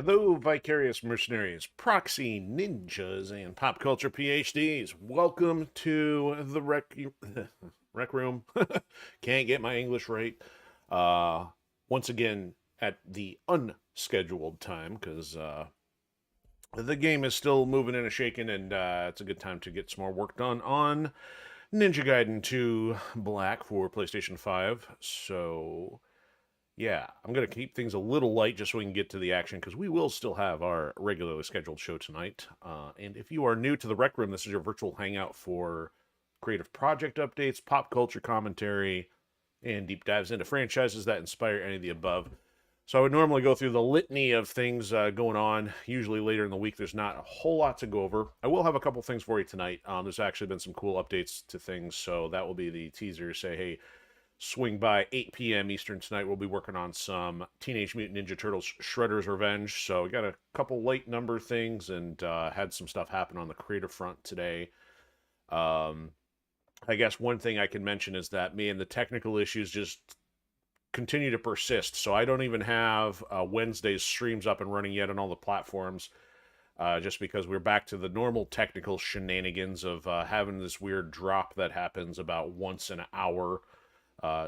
Hello, vicarious mercenaries, proxy ninjas, and pop culture PhDs. Welcome to the rec room. Can't get my English right. Uh, Once again at the unscheduled time because the game is still moving and shaking, and it's a good time to get some more work done on Ninja Gaiden 2 Black for PlayStation 5. So yeah, I'm going to keep things a little light just so we can get to the action because we will still have our regularly scheduled show tonight. And if you are new to the Rec Room, this is your virtual hangout for creative project updates, pop culture commentary, and deep dives into franchises that inspire any of the above. So I would normally go through the litany of things going on. Usually later in the week, there's not a whole lot to go over. I will have a couple things for you tonight. There's actually been some cool updates to things, so that will be the teaser. Say, hey, swing by 8 p.m. Eastern tonight. We'll be working on some Teenage Mutant Ninja Turtles Shredder's Revenge. So we got a couple late number things and had some stuff happen on the creative front today. I guess one thing I can mention is that me and the technical issues just continue to persist. So I don't even have Wednesday's streams up and running yet on all the platforms. Just because we're back to the normal technical shenanigans of having this weird drop that happens about once an hour.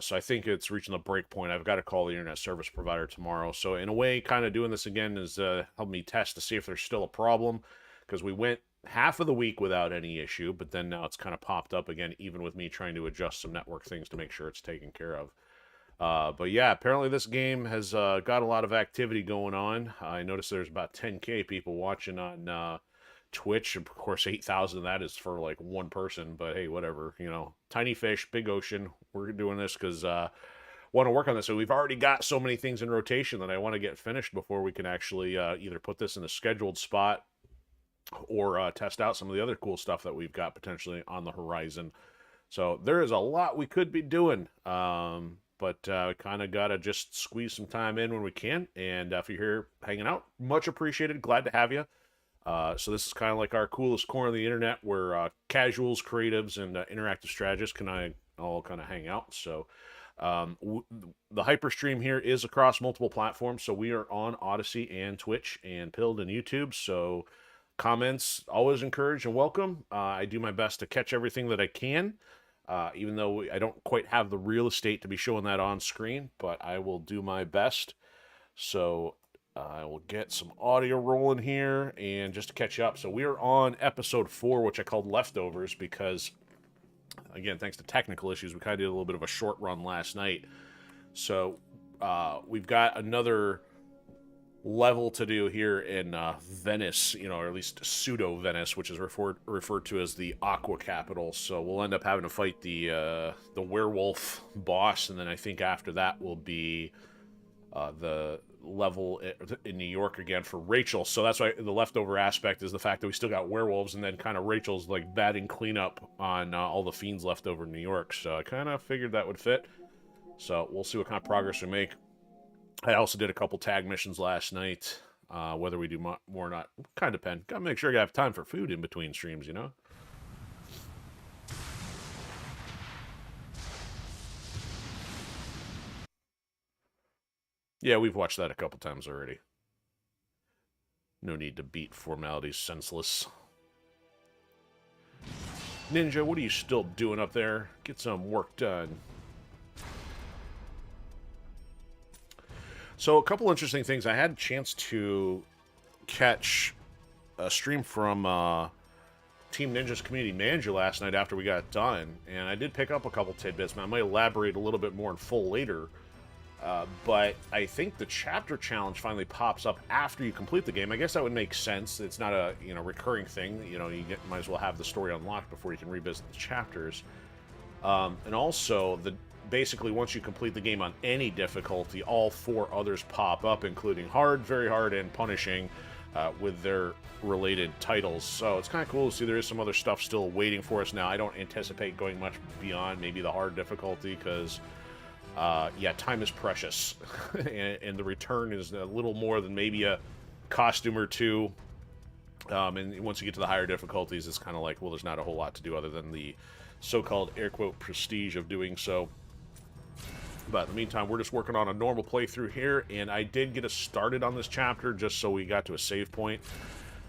So I think it's reaching the break point. I've got to call the internet service provider tomorrow. So in a way, kind of doing this again is helping me test to see if there's still a problem, because we went half of the week without any issue, but then now it's kind of popped up again, even with me trying to adjust some network things to make sure it's taken care of. But yeah, apparently this game has got a lot of activity going on. I noticed there's about 10K people watching on Twitch. Of course, 8,000 of that is for like one person, but hey, whatever, you know, tiny fish, big ocean. We're doing this because want to work on this. So we've already got so many things in rotation that I want to get finished before we can actually either put this in a scheduled spot or test out some of the other cool stuff that we've got potentially on the horizon. So there is a lot we could be doing. But we kind of got to just squeeze some time in when we can. And if you're here hanging out, much appreciated. Glad to have you. So this is kind of like our coolest corner of the internet where casuals, creatives, and interactive strategists can all kind of hang out. So the hyperstream here is across multiple platforms. So we are on Odysee and Twitch and Pilled and YouTube. So comments always encouraged and welcome. I do my best to catch everything that I can. Even though I don't quite have the real estate to be showing that on screen, but I will do my best. So I will get some audio rolling here and just to catch you up. So we are on episode 4, which I called Leftovers because, again, thanks to technical issues, we kind of did a little bit of a short run last night. So we've got another level to do here in Venice, you know, or at least pseudo Venice, which is referred to as the Aqua Capital. So we'll end up having to fight the werewolf boss, and then I think after that will be the level in New York again for Rachel. So that's why the leftover aspect is the fact that we still got werewolves, and then kind of Rachel's like batting cleanup on all the fiends left over in New York. So I kind of figured that would fit. So we'll see what kind of progress we make. I also did a couple tag missions last night. Whether we do more or not, kind of depend. Gotta make sure I have time for food in between streams, you know? Yeah, we've watched that a couple times already. No need to beat formalities senseless. Ninja, what are you still doing up there? Get some work done. So a couple interesting things. I had a chance to catch a stream from Team Ninja's community manager last night after we got done, and I did pick up a couple tidbits. I might elaborate a little bit more in full later, but I think the chapter challenge finally pops up after you complete the game. I guess that would make sense. It's not a recurring thing. You know, might as well have the story unlocked before you can revisit the chapters. And also basically, once you complete the game on any difficulty, all 4 others pop up, including hard, very hard, and punishing, with their related titles. So it's kind of cool to see there is some other stuff still waiting for us now. I don't anticipate going much beyond maybe the hard difficulty because, yeah, time is precious. and the return is a little more than maybe a costume or two. And once you get to the higher difficulties, it's kind of like, well, there's not a whole lot to do other than the so-called air quote prestige of doing so. But in the meantime, we're just working on a normal playthrough here, and I did get us started on this chapter just so we got to a save point.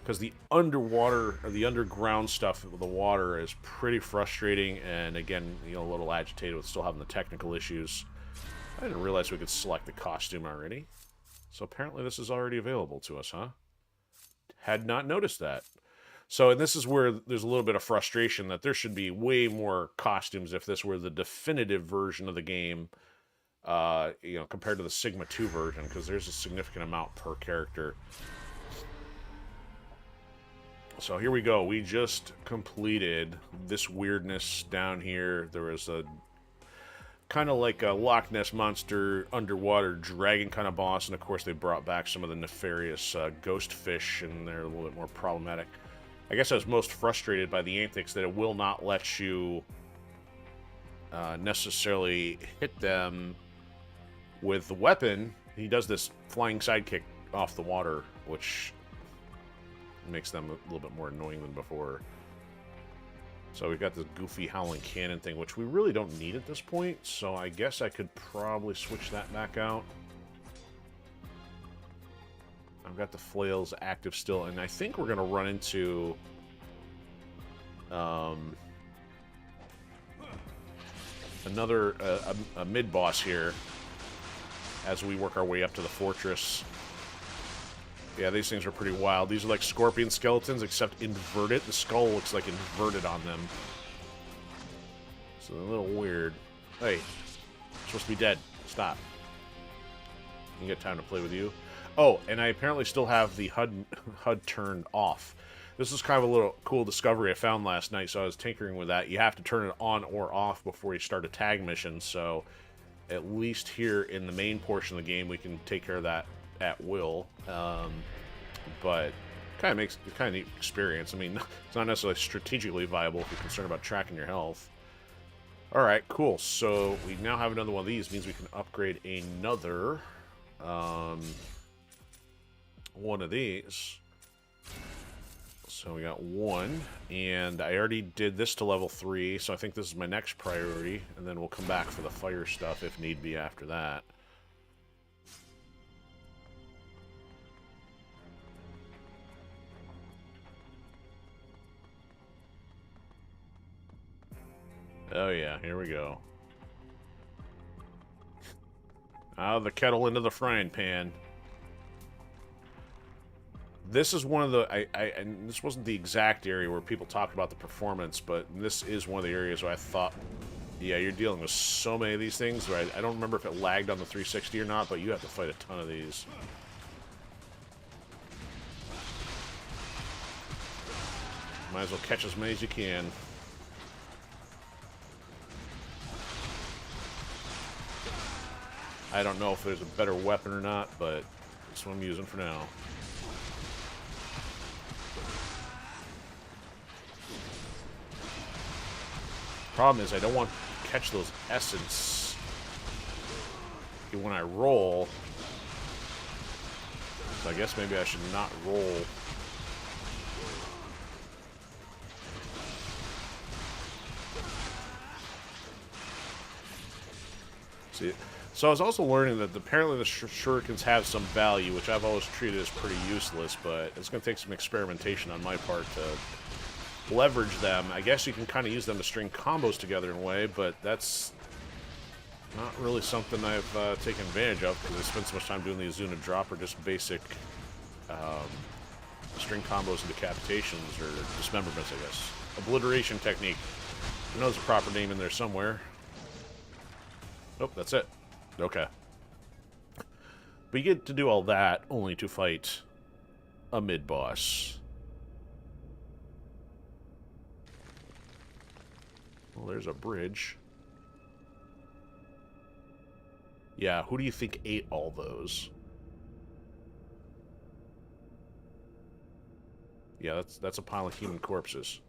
Because the underwater, or the underground stuff with the water is pretty frustrating, and again, you know, a little agitated with still having the technical issues. I didn't realize we could select the costume already. So apparently this is already available to us, huh? Had not noticed that. So, and this is where there's a little bit of frustration that there should be way more costumes if this were the definitive version of the game, you know, compared to the Sigma 2 version, because there's a significant amount per character. So here we go. We just completed this weirdness down here. There was a kind of like a Loch Ness Monster underwater dragon kind of boss, and of course they brought back some of the nefarious ghost fish, and they're a little bit more problematic. I guess I was most frustrated by the antics that it will not let you necessarily hit them with the weapon. He does this flying sidekick off the water, which makes them a little bit more annoying than before. So we've got this goofy howling cannon thing, which we really don't need at this point, so I guess I could probably switch that back out. I've got the flails active still, and I think we're going to run into another a mid-boss here as we work our way up to the fortress. Yeah, these things are pretty wild. These are like scorpion skeletons, except inverted. The skull looks like inverted on them. So a little weird. Hey, you're supposed to be dead. Stop. You get time to play with you. Oh, and I apparently still have the HUD turned off. This is kind of a little cool discovery I found last night, so I was tinkering with that. You have to turn it on or off before you start a tag mission, so at least here in the main portion of the game, we can take care of that at will. But kind of makes it kind of neat experience. I mean, it's not necessarily strategically viable if you're concerned about tracking your health. All right, cool. So we now have another one of these. Means we can upgrade another one of these. So we got one, and I already did this to level 3, so I think this is my next priority, and then we'll come back for the fire stuff if need be after that. Oh yeah, here we go. Out of the kettle into the frying pan. This is one of the, and this wasn't the exact area where people talked about the performance, but this is one of the areas where I thought, yeah, you're dealing with so many of these things, right? I don't remember if it lagged on the 360 or not, but you have to fight a ton of these. Might as well catch as many as you can. I don't know if there's a better weapon or not, but it's what I'm using for now. Problem is, I don't want to catch those essence when I roll. So I guess maybe I should not roll. See, so I was also learning that apparently the shurikens have some value, which I've always treated as pretty useless, but it's going to take some experimentation on my part to leverage them. I guess you can kind of use them to string combos together in a way, but that's not really something I've taken advantage of because I spend so much time doing the Azuna drop or just basic string combos and decapitations or dismemberments, I guess. Obliteration technique. I know there's a proper name in there somewhere. Nope, that's it. Okay. But you get to do all that only to fight a mid-boss. Well, there's a bridge. Yeah, who do you think ate all those? Yeah, that's a pile of human corpses.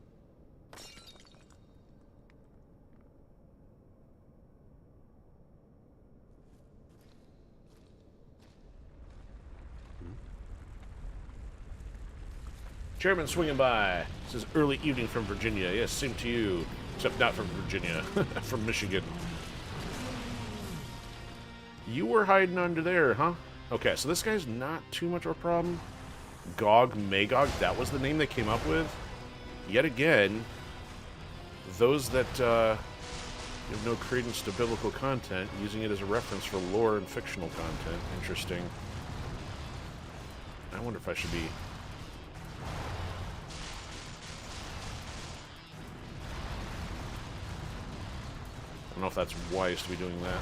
Chairman swinging by. This is early evening from Virginia. Yes, same to you. Except not from Virginia. From Michigan. You were hiding under there, huh? Okay, so this guy's not too much of a problem. Gog Magog, that was the name they came up with. Yet again, those that give no credence to biblical content, using it as a reference for lore and fictional content. Interesting. I wonder if I should be... I don't know if that's wise to be doing that.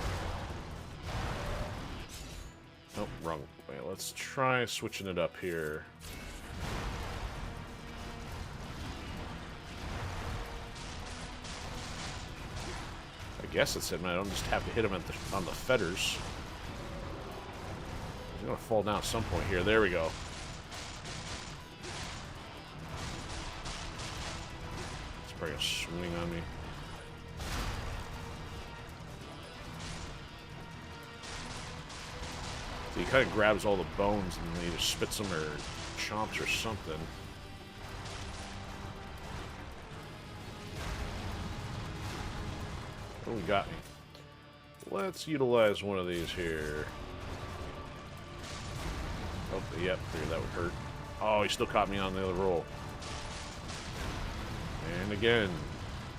Oh, wrong way. Let's try switching it up here. I guess it said, man, I don't just have to hit him at on the fetters. He's gonna fall down at some point here. There we go. It's probably gonna swing on me. So he kind of grabs all the bones and then either spits them or chomps or something. Oh, he got me. Let's utilize one of these here. Oh, yep, figured that would hurt. Oh, he still caught me on the other roll. And again.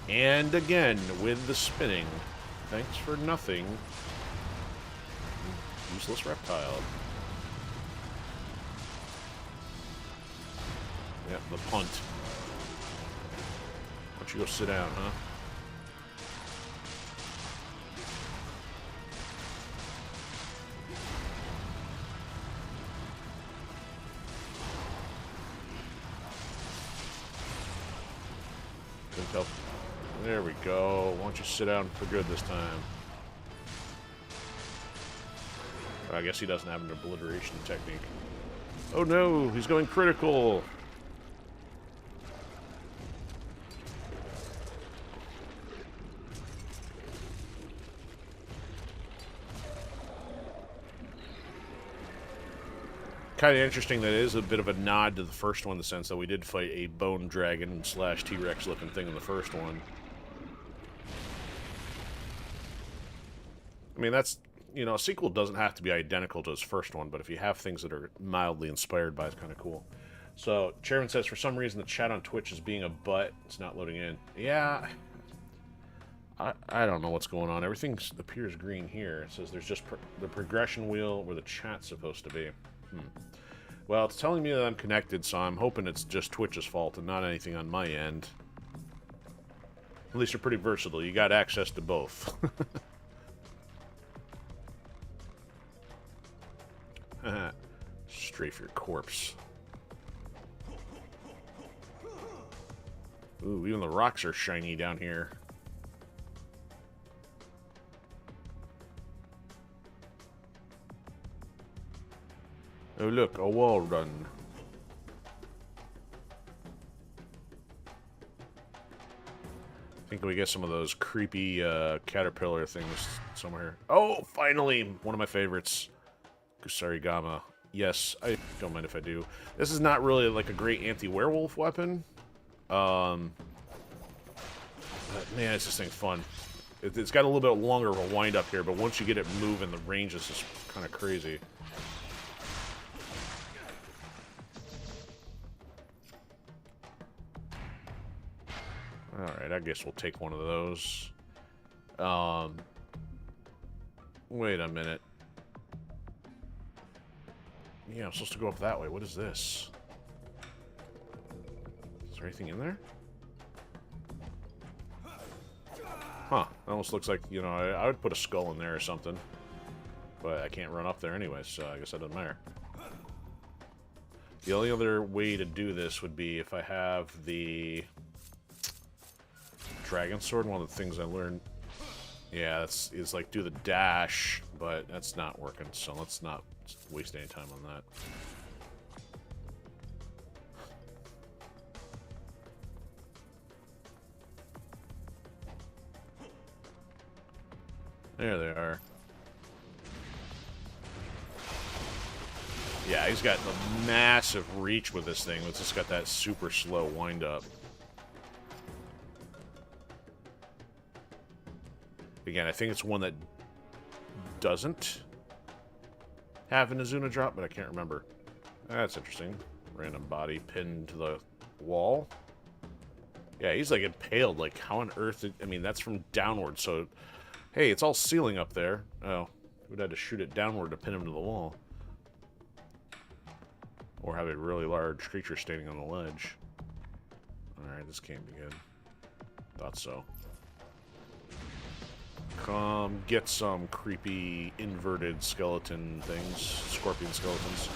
And again with the spinning. Thanks for nothing. Useless reptile. Yep, the punt. Why don't you go sit down, huh? Couldn't tell. There we go. Why don't you sit down for good this time? I guess he doesn't have an obliteration technique. Oh no, he's going critical. Kind of interesting that it is a bit of a nod to the first one in the sense that we did fight a bone dragon slash T-Rex looking thing in the first one. I mean, that's... You know, a sequel doesn't have to be identical to its first one, but if you have things that are mildly inspired by it, it's kind of cool. So, Chairman says, for some reason the chat on Twitch is being a butt. It's not loading in. Yeah, I don't know what's going on. Everything appears green here. It says there's just the progression wheel where the chat's supposed to be. Well, it's telling me that I'm connected, so I'm hoping it's just Twitch's fault and not anything on my end. At least you're pretty versatile. You got access to both. Strafe your corpse. Ooh, even the rocks are shiny down here. Oh look, a wall run. I think we get some of those creepy caterpillar things somewhere. Oh, finally! One of my favorites. Kusarigama. Yes, I don't mind if I do. This is not really like a great anti-werewolf weapon. But man, it's this thing fun. It's got a little bit longer of a wind up here, but once you get it moving, the range is just kind of crazy. Alright, I guess we'll take one of those. Wait a minute. Yeah, I'm supposed to go up that way. What is this? Is there anything in there? Huh. It almost looks like, you know, I would put a skull in there or something. But I can't run up there anyway, so I guess that doesn't matter. The only other way to do this would be if I have the Dragon Sword, one of the things I learned. Yeah, it's like do the dash, but that's not working, so let's not waste any time on that. There they are. Yeah, he's got the massive reach with this thing. It's just got that super slow wind up. Again, I think it's one that doesn't have an Azuna drop, but I can't remember. That's interesting. Random body pinned to the wall. Yeah, he's like impaled. Like, how on earth I mean, that's from downward, so... Hey, it's all ceiling up there. Oh, we'd have to shoot it downward to pin him to the wall. Or have a really large creature standing on the ledge. Alright, this can't be good. Thought so. Come get some creepy inverted skeleton things. Scorpion skeletons.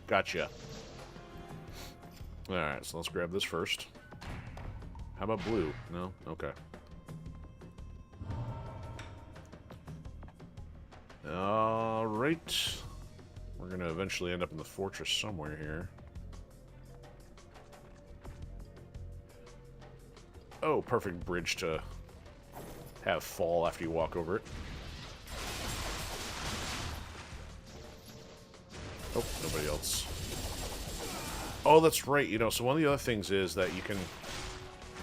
Gotcha. Alright, so let's grab this first. How about blue? No? Okay. Alright. We're gonna eventually end up in the fortress somewhere here. Oh, perfect bridge to have fall after you walk over it. Oh, nobody else. Oh, that's right. You know, so one of the other things is that you can...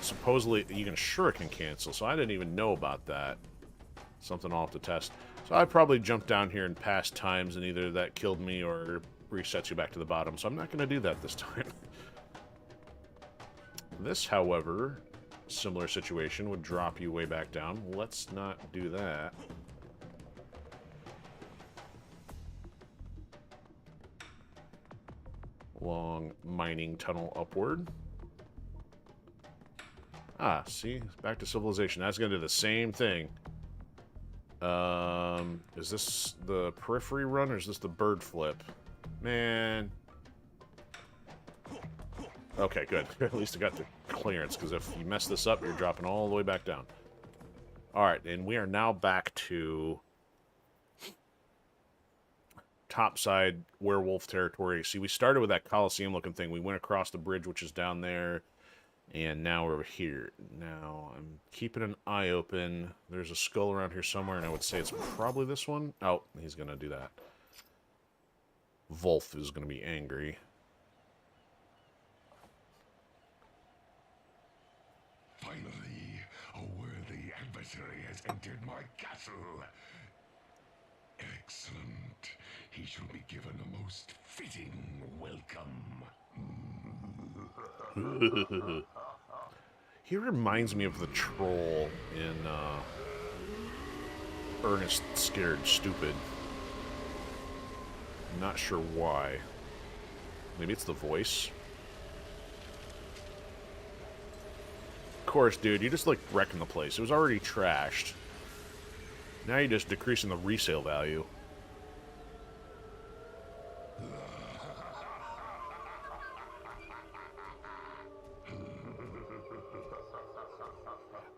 Supposedly, you can shuriken cancel, so I didn't even know about that. Something I'll have to test. So I probably jumped down here in past times, and either that killed me or resets you back to the bottom, so I'm not going to do that this time. This, however, similar situation, would drop you way back down. Let's not do that. Long mining tunnel upward. Ah, see? Back to civilization. That's going to do the same thing. Is this the periphery run, or is this the bird flip? Man. Okay, good. At least I got the clearance, because if you mess this up, you're dropping all the way back down. Alright, and we are now back to... topside werewolf territory. See, we started with that Colosseum-looking thing. We went across the bridge, which is down there. And now we're here. Now, I'm keeping an eye open. There's a skull around here somewhere, and I would say it's probably this one. Oh, he's going to do that. Wolf is going to be angry. Finally, a worthy adversary has entered my castle. Excellent. He shall be given a most fitting welcome. He reminds me of the troll in Ernest Scared Stupid. I'm not sure why. Maybe it's the voice. Of course, dude, you just like wrecking the place. It was already trashed. Now you're just decreasing the resale value.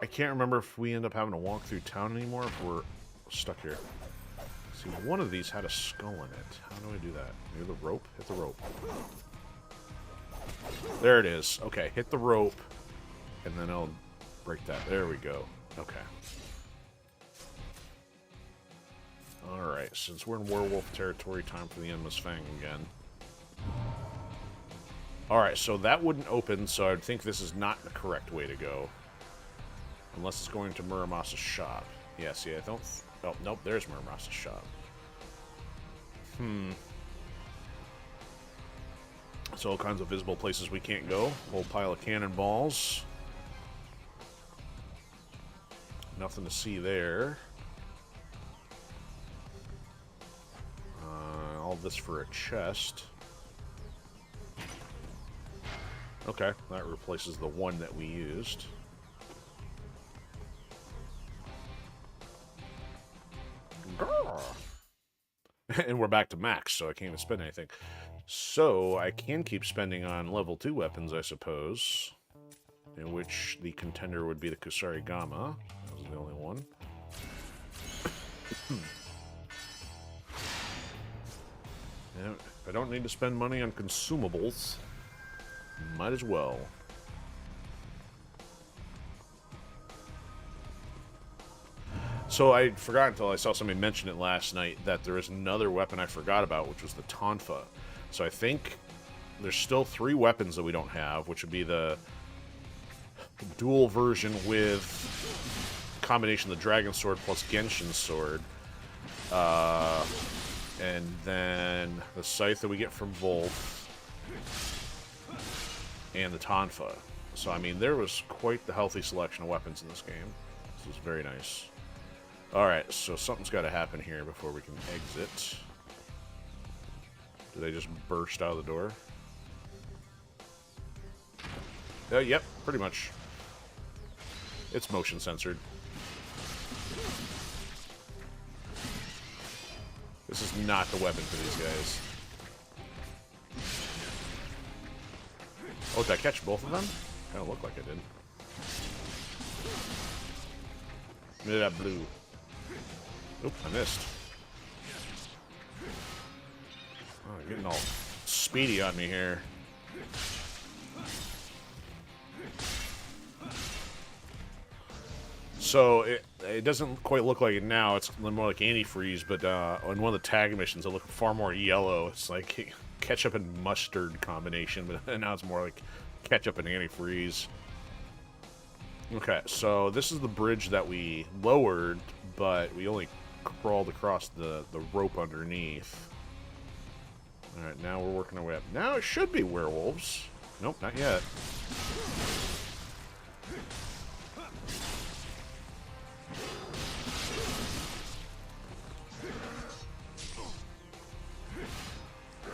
I can't remember if we end up having to walk through town anymore, if we're stuck here. See, one of these had a skull in it. How do I do that? Near the rope? Hit the rope. There it is. Okay, hit the rope, and then I'll break that. There we go. Okay. Alright, since we're in werewolf territory, time for the Endless Fang again. Alright, so that wouldn't open, so I think this is not the correct way to go. Unless it's going to Muramasa's shop. Yeah, see, I don't... Oh, nope, there's Muramasa's shop. So all kinds of visible places we can't go. Whole pile of cannonballs. Nothing to see there. All this for a chest. Okay, that replaces the one that we used. And we're back to max, so I can't even spend anything. So, I can keep spending on level 2 weapons, I suppose. In which the contender would be the Kusarigama. That was the only one. Yeah, if I don't need to spend money on consumables, might as well. So I forgot until I saw somebody mention it last night that there is another weapon I forgot about, which was the Tonfa. So I think there's still 3 weapons that we don't have, which would be the dual version with combination of the Dragon Sword plus Genshin Sword. And then the Scythe that we get from Wolf. And the Tonfa. So, I mean, there was quite the healthy selection of weapons in this game. This is very nice. Alright, so something's got to happen here before we can exit. Do they just burst out of the door? Yep, pretty much. It's motion censored. This is not the weapon for these guys. Oh, did I catch both of them? Kind of looked like I did. Maybe that blue. Oop, I missed. Oh, getting all speedy on me here. So it doesn't quite look like it now. It's more like antifreeze, but on one of the tag missions, it looked far more yellow. It's like ketchup and mustard combination, but now it's more like ketchup and antifreeze. Okay, so this is the bridge that we lowered, but we only crawled across the rope underneath. Alright, now we're working our way up. Now it should be werewolves. Nope, not yet.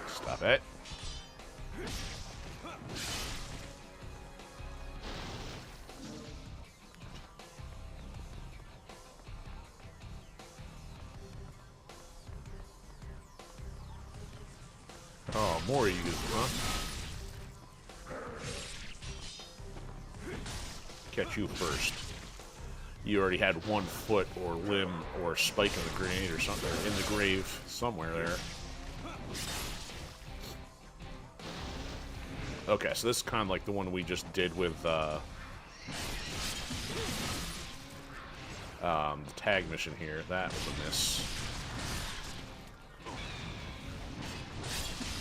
Stop it. Oh, more of you, huh? Catch you first. You already had one foot or limb or spike in the grenade or something in the grave somewhere there. Okay, so this is kind of like the one we just did with the tag mission here. That was a miss.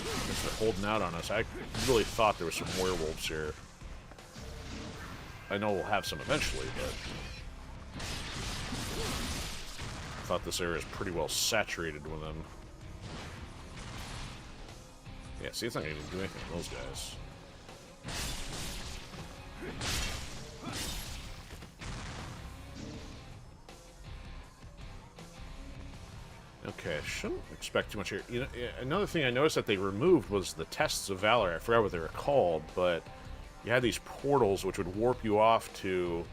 I guess they're holding out on us. I really thought there was some werewolves here. I know we'll have some eventually, but I thought this area is pretty well saturated with them. Yeah, see, it's not going to do anything with those guys. Okay, shouldn't expect too much here. You know, another thing I noticed that they removed was the tests of valor. I forgot what they were called, but you had these portals which would warp you off to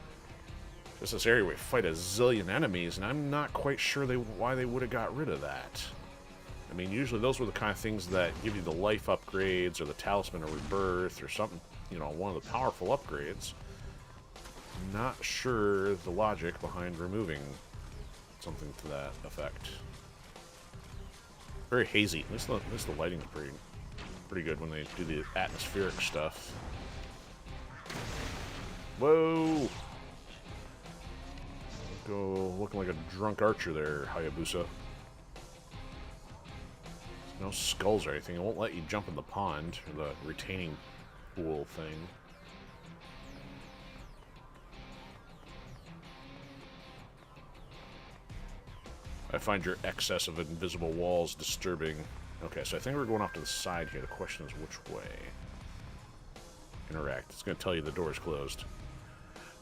just this area where you fight a zillion enemies, and I'm not quite sure why they would have got rid of that. I mean, usually those were the kind of things that give you the life upgrades or the talisman of rebirth or something, you know, one of the powerful upgrades. Not sure the logic behind removing something to that effect. Very hazy. At least the lighting's pretty good when they do the atmospheric stuff. Whoa! Go looking like a drunk archer there, Hayabusa. No skulls or anything. It won't let you jump in the pond, or the retaining pool thing. I find your excess of invisible walls disturbing. Okay, so I think we're going off to the side here. The question is which way? Interact. It's going to tell you the door is closed.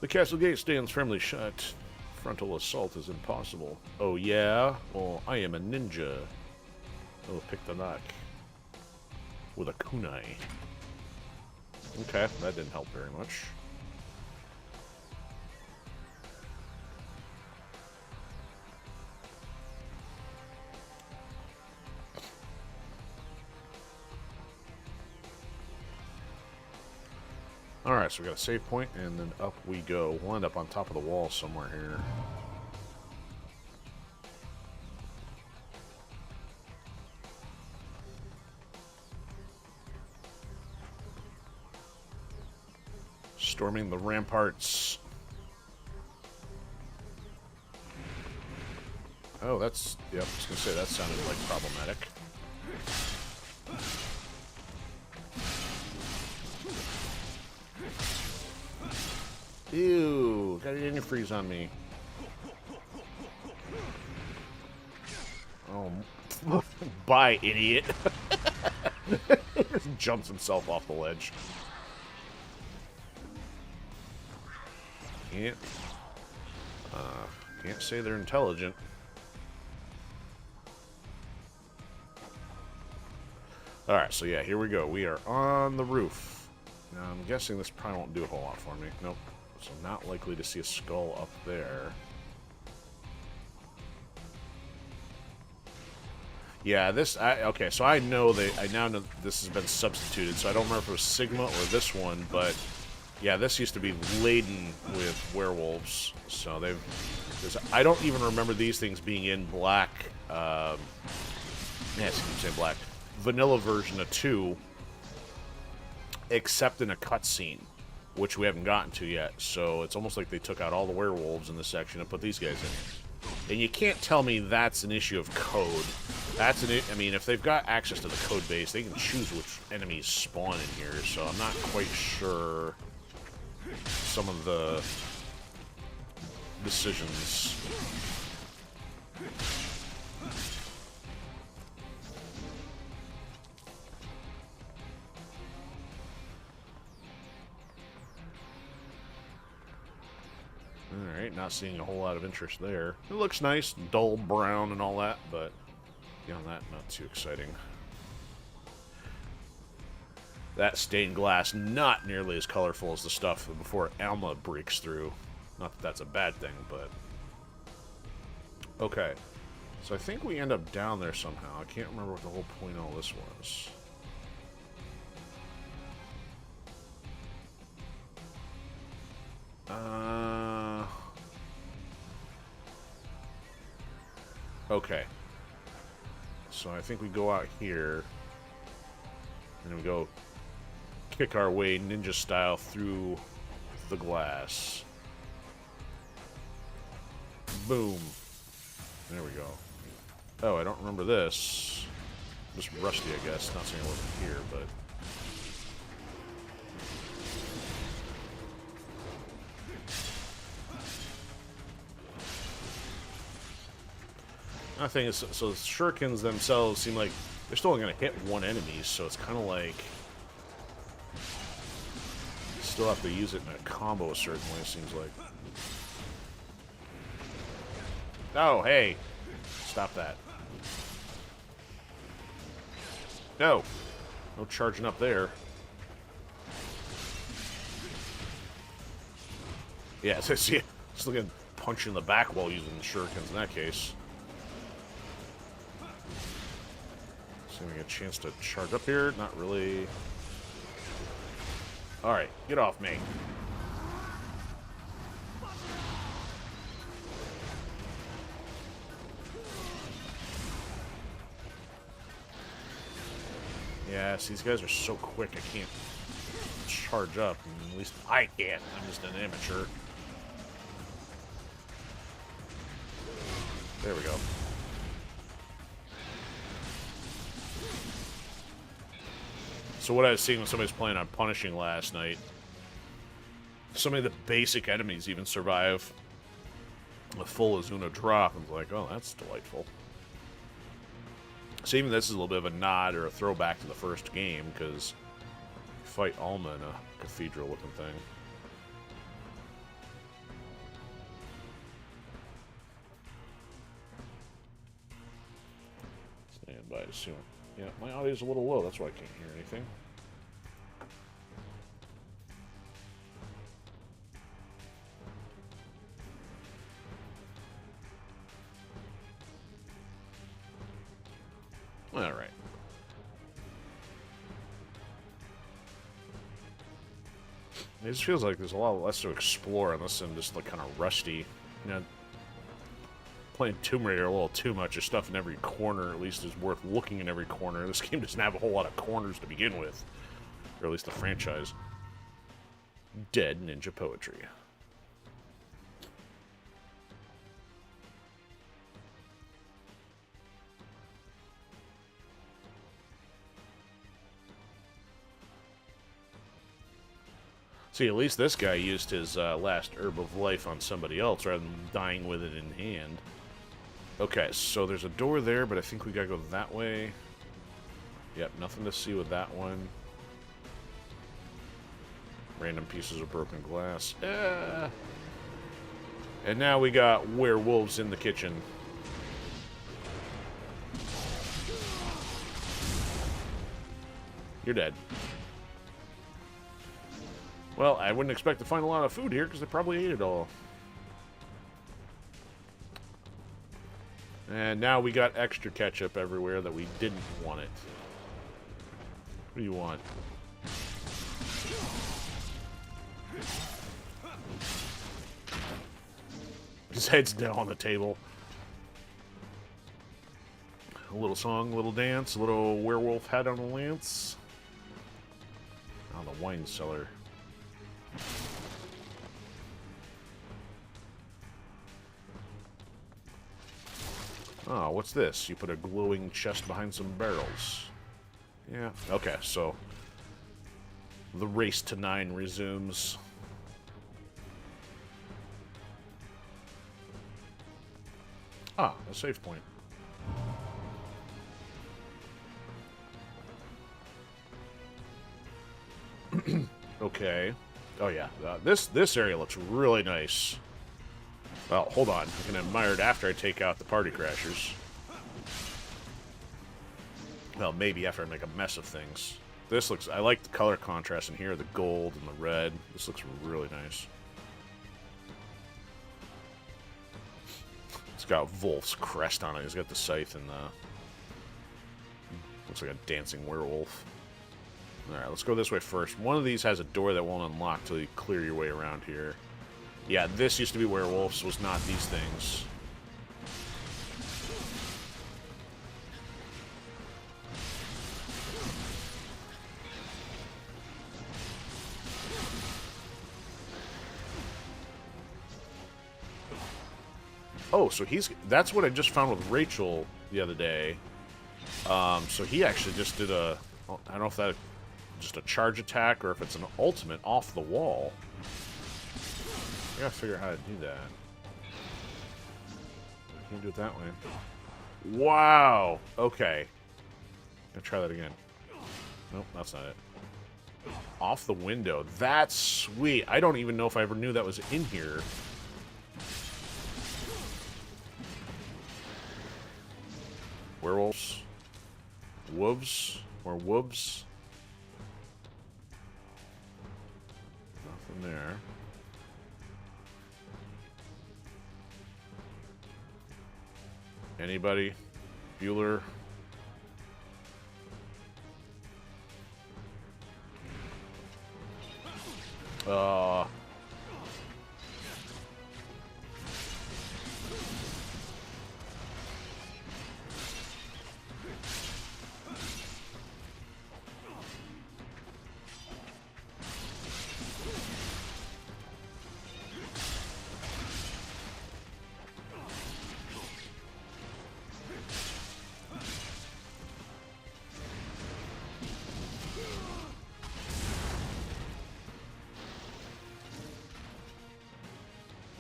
The castle gate stands firmly shut. Frontal assault is impossible. Oh yeah? Well, I am a ninja. Oh, pick the lock. With a kunai. Okay, that didn't help very much. Alright, so we got a save point, and then up we go. We'll end up on top of the wall somewhere here. Storming the ramparts. Oh, that's... Yep, I was going to say, that sounded like problematic. Ew, got antifreeze on me. Oh, bye, idiot. He just jumps himself off the ledge. Can't say they're intelligent. Alright, so yeah, here we go. We are on the roof. Now, I'm guessing this probably won't do a whole lot for me. Nope. So not likely to see a skull up there. Yeah, okay, so I now know this has been substituted, so I don't remember if it was Sigma or this one, but yeah, this used to be laden with werewolves, so I don't even remember these things being in black, yes, I keep saying black, vanilla version of 2, except in a cutscene, which we haven't gotten to yet, so it's almost like they took out all the werewolves in this section and put these guys in. And you can't tell me that's an issue of code. I mean, if they've got access to the code base, they can choose which enemies spawn in here, so I'm not quite sure some of the decisions. Alright, not seeing a whole lot of interest there. It looks nice, dull brown and all that, but beyond that, not too exciting. That stained glass, not nearly as colorful as the stuff before Alma breaks through. Not that that's a bad thing, but... Okay. So I think we end up down there somehow. I can't remember what the whole point of all this was. Okay. So I think we go out here, and we go kick our way ninja style through the glass. Boom. There we go. Oh, I don't remember this. Just rusty, I guess. Not saying it wasn't here, but... I think it's, so shurikens themselves seem like they're still only going to hit one enemy, so it's kind of like you still have to use it in a combo a certain way, it seems like. Oh, hey! Stop that. No! No charging up there. Yeah, so see, still getting punched in the back while using the shurikens in that case. So we get a chance to charge up here. Not really. Alright, get off me. Yeah, see, these guys are so quick I can't charge up. I mean, at least I can't. I'm just an amateur. There we go. So what I was seeing when somebody was playing on Punishing last night, some of the basic enemies even survive a full Azuna drop. I was like, oh, that's delightful. So even this is a little bit of a nod or a throwback to the first game, because you fight Alma in a cathedral-looking thing. Stand by soon. Yeah, my audio's a little low, that's why I can't hear anything. Alright. It just feels like there's a lot less to explore unless I'm just like kind of rusty. You know, playing Tomb Raider a little too much. There's stuff in every corner, at least is worth looking in every corner. This game doesn't have a whole lot of corners to begin with. Or at least the franchise. Dead Ninja Poetry. See, at least this guy used his last herb of life on somebody else rather than dying with it in hand. Okay, so there's a door there, but I think we gotta go that way. Yep, nothing to see with that one. Random pieces of broken glass. And now we got werewolves in the kitchen. You're dead. Well, I wouldn't expect to find a lot of food here because they probably ate it all. And now we got extra ketchup everywhere that we didn't want it. What do you want? His head's down on the table. A little song, a little dance, a little werewolf hat on a lance. Oh, the wine cellar. Oh, what's this? You put a glowing chest behind some barrels. Yeah, okay, so the race to 9 resumes. Ah, a save point. Okay. Oh yeah, this area looks really nice. Well, hold on. I can admire it after I take out the party crashers. Well, maybe after I make a mess of things. This looks... I like the color contrast in here, the gold and the red. This looks really nice. It's got Wolf's crest on it. He's got the scythe and the... Looks like a dancing werewolf. Alright, let's go this way first. One of these has a door that won't unlock till you clear your way around here. Yeah, this used to be werewolves, was not these things. Oh, so he's... That's what I just found with Rachel the other day. So he actually just did a... I don't know if that... Just a charge attack or if it's an ultimate off the wall. I gotta figure out how to do that. Can't do it that way. Wow! Okay. Gonna try that again. Nope, that's not it. Off the window. That's sweet. I don't even know if I ever knew that was in here. Werewolves. Wolves. Or wolves. Nothing there. Anybody? Bueller?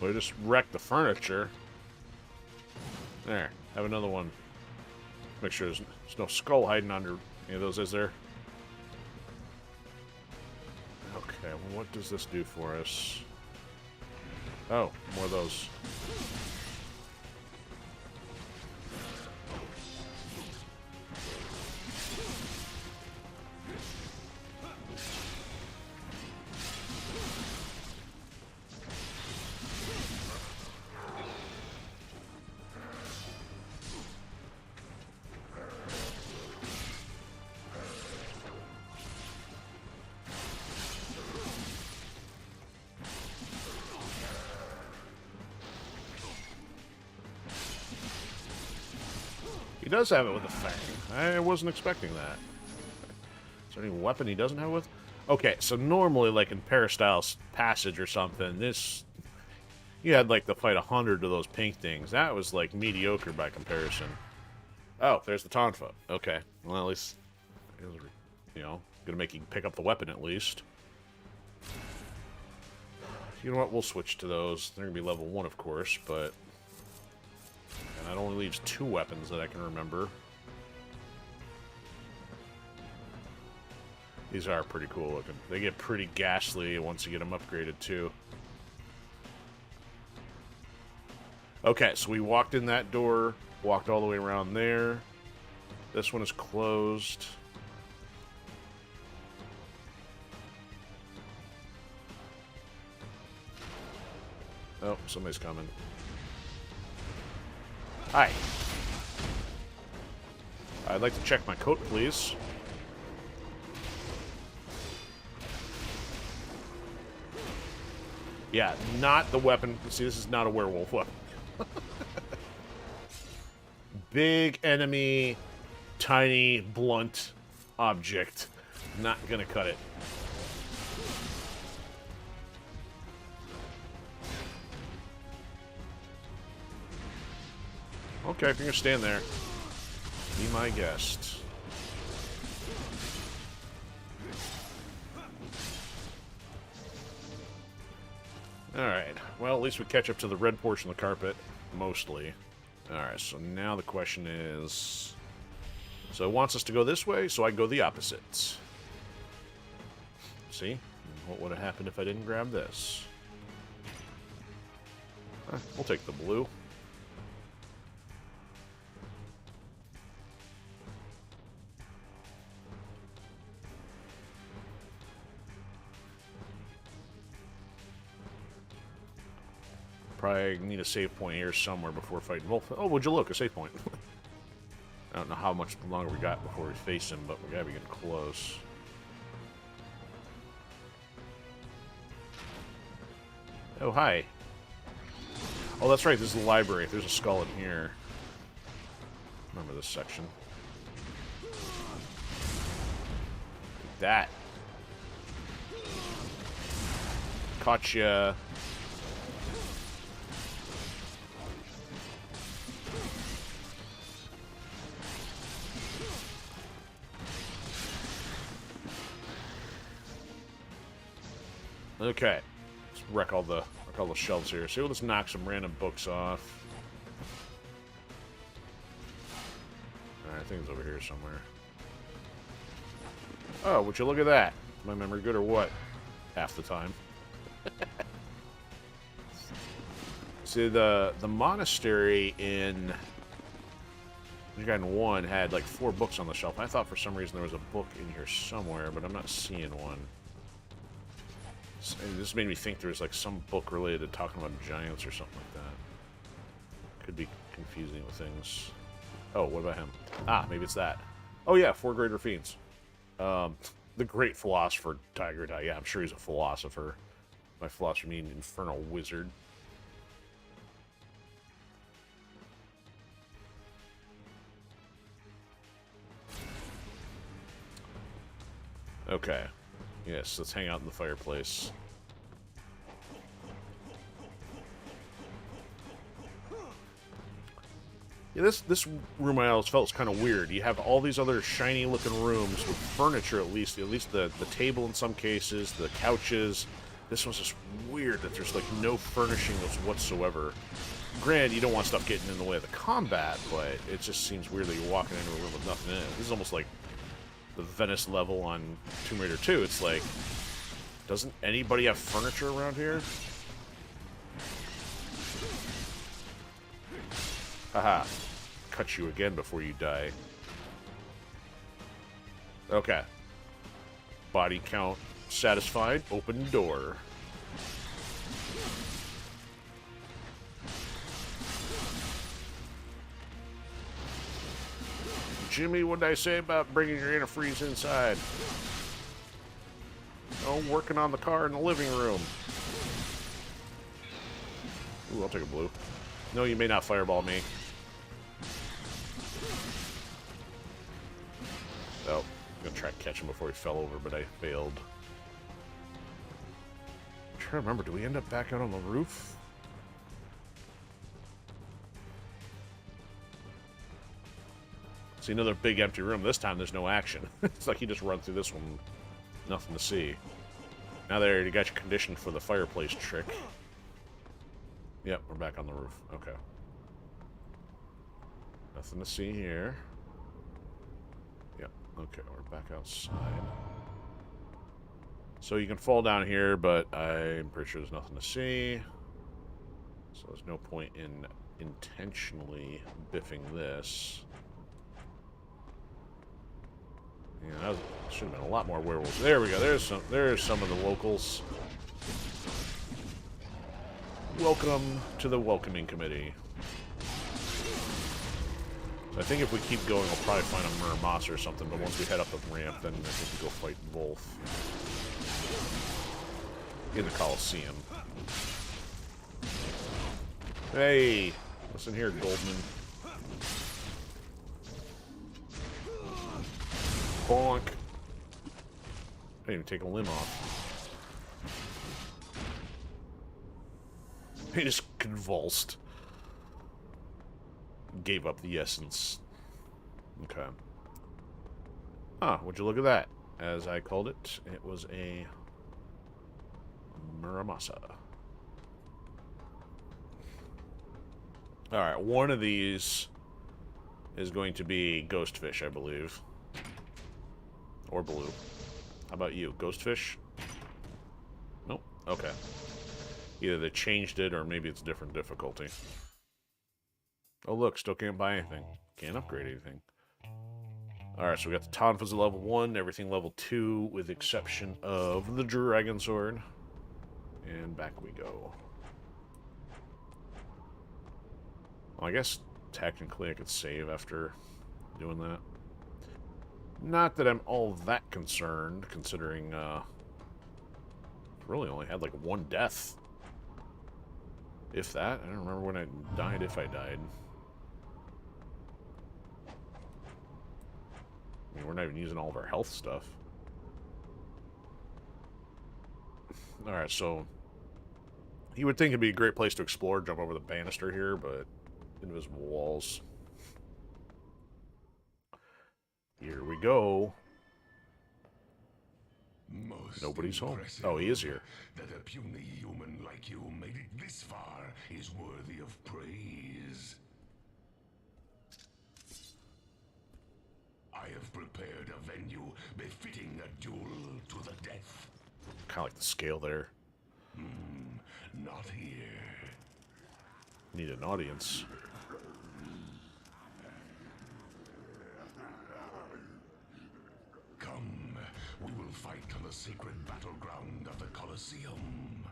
We just wrecked the furniture. There, have another one. Make sure there's no skull hiding under any of those, is there? Okay, well, what does this do for us? Oh, more of those. He does have it with a fang. I wasn't expecting that. Is there any weapon he doesn't have with? Okay, so normally, like in Peristyle's Passage or something, this... You had, like, to fight 100 of those pink things. That was, like, mediocre by comparison. Oh, there's the Tonfa. Okay. Well, at least... You know, gonna make you pick up the weapon at least. You know what? We'll switch to those. They're going to be level 1, of course, but... And that only leaves 2 weapons that I can remember. These are pretty cool looking. They get pretty ghastly once you get them upgraded, too. Okay, so we walked in that door, walked all the way around there. This one is closed. Oh, somebody's coming. Hi. I'd like to check my coat, please. Yeah, not the weapon. See, this is not a werewolf weapon. Big enemy, tiny, blunt object. Not gonna cut it. Okay, if you're gonna stand there, be my guest. Alright, well, at least we catch up to the red portion of the carpet, mostly. Alright, so now the question is... So it wants us to go this way, so I go the opposite. See? What would have happened if I didn't grab this? We'll take the blue. Probably need a save point here somewhere before fighting Wolf. Oh, would you look? A save point. I don't know how much longer we got before we face him, but we gotta be getting close. Oh, hi. Oh, that's right. This is the library. There's a skull in here. Remember this section. Take that. Caught ya. Okay, let's wreck all the shelves here. So let's knock some random books off. Alright, I think it's over here somewhere. Oh, would you look at that? Is my memory good or what? Half the time. See, the monastery in Gaiden 1 had like 4 books on the shelf. I thought for some reason there was a book in here somewhere, but I'm not seeing one. This made me think there's like some book related to talking about giants or something like that. Could be confusing with things. Oh, what about him? Ah, maybe it's that. Oh yeah, 4 greater fiends. The great philosopher Tiger Die. Yeah, I'm sure he's a philosopher. By philosopher, I mean infernal wizard. Okay. Yes, let's hang out in the fireplace. Yeah, this room I always felt was kind of weird. You have all these other shiny looking rooms with furniture at least the table in some cases, the couches. This one's just weird that there's like no furnishings whatsoever. Granted, you don't want stuff getting in the way of the combat, but it just seems weird that you're walking into a room with nothing in it. This is almost like the Venice level on Tomb Raider 2. It's like, doesn't anybody have furniture around here? Haha. Cut you again before you die. Okay. Body count satisfied. Open door. Jimmy, what did I say about bringing your antifreeze inside? Oh, working on the car in the living room. Ooh, I'll take a blue. No, you may not fireball me. Oh, I'm gonna try to catch him before he fell over, but I failed. I'm trying to remember, do we end up back out on the roof? See, another big empty room. This time there's no action. It's like you just run through this one, nothing to see. Now they already got you conditioned for the fireplace trick. Yep, we're back on the roof. Okay. Nothing to see here. Yep, okay, we're back outside. So you can fall down here, but I'm pretty sure there's nothing to see. So there's no point in intentionally biffing this. Yeah, that should have been a lot more werewolves. There we go. There's some of the locals. Welcome to the welcoming committee. So I think if we keep going, we'll probably find a Murmoss or something. But once we head up the ramp, then I think we go fight Wolf in the Coliseum. Hey, listen here, Goldman. Bonk. I didn't even take a limb off. He just convulsed. Gave up the essence. Okay. Ah, would you look at that? As I called it, it was a Muramasa. Alright, one of these is going to be Ghostfish, I believe. Or blue. How about you? Ghostfish? Nope. Okay. Either they changed it or maybe it's different difficulty. Oh look, still can't buy anything. Can't upgrade anything. Alright, so we got the Tonfas at level 1, everything level 2, with the exception of the Dragon Sword. And back we go. Well, I guess technically I could save after doing that. Not that I'm all that concerned, considering, really only had like one death. If that. I don't remember when I died, if I died. I mean, we're not even using all of our health stuff. Alright, so... You would think it'd be a great place to explore, jump over the banister here, but... Invisible walls. Here we go. Most Nobody's home. impressive. Oh, he is here. That a puny human like you made it this far is worthy of praise. I have prepared a venue befitting a duel to the death. Kind of like the scale there. Not here. Need an audience. Come, we will fight on the sacred battleground of the Colosseum.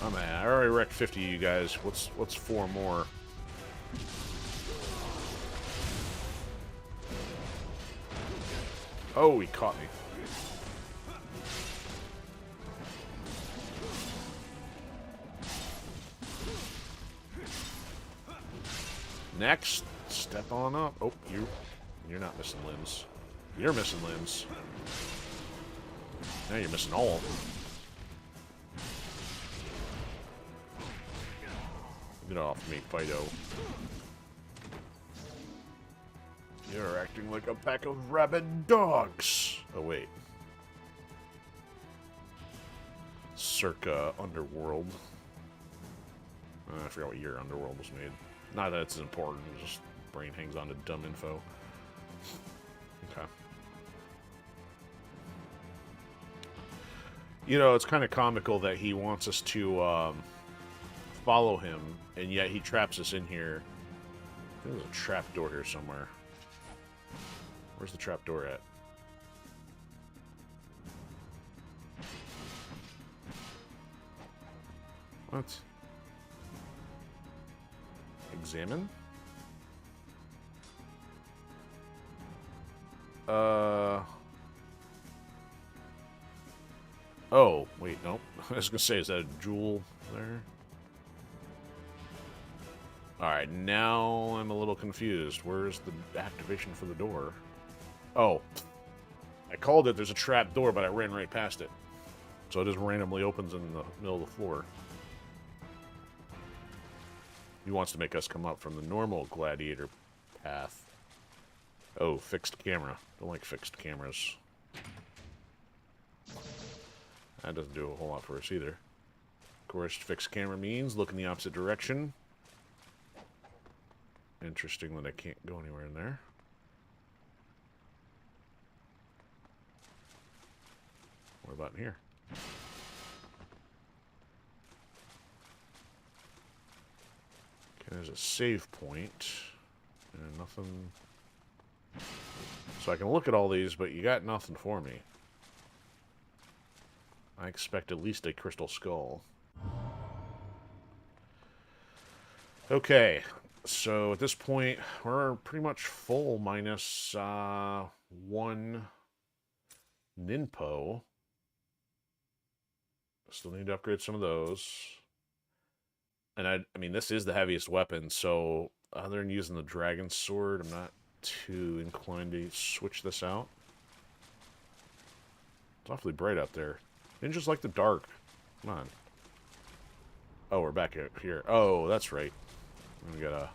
Oh man, I already wrecked 50 of you guys. What's 4 more? Oh, he caught me. Next, step on up. Oh, you're not missing limbs. You're missing limbs. Now you're missing all of them. Get off me, Fido. You're acting like a pack of rabid dogs. Oh, wait. Circa Underworld. I forgot what year Underworld was made. Not that it's important, just brain hangs on to dumb info. Okay. You know, it's kind of comical that he wants us to follow him, and yet he traps us in here. There's a trap door here somewhere. Where's the trap door at? What? Examine? Oh, wait, nope. I was gonna say, is that a jewel there? Alright, now I'm a little confused. Where's the activation for the door? Oh. I called it, there's a trap door, but I ran right past it. So it just randomly opens in the middle of the floor. He wants to make us come up from the normal gladiator path. Oh, fixed camera. Don't like fixed cameras. That doesn't do a whole lot for us either. Of course, fixed camera means look in the opposite direction. Interesting that I can't go anywhere in there. What about in here? Okay, there's a save point. And nothing... So I can look at all these, but you got nothing for me. I expect at least a crystal skull. Okay, so at this point, we're pretty much full minus 1 Ninpo. Still need to upgrade some of those. And I mean, this is the heaviest weapon, so other than using the dragon sword, I'm not too inclined to switch this out. It's awfully bright out there. Ninjas like the dark. Come on. Oh, we're back up here. Oh, that's right. We gotta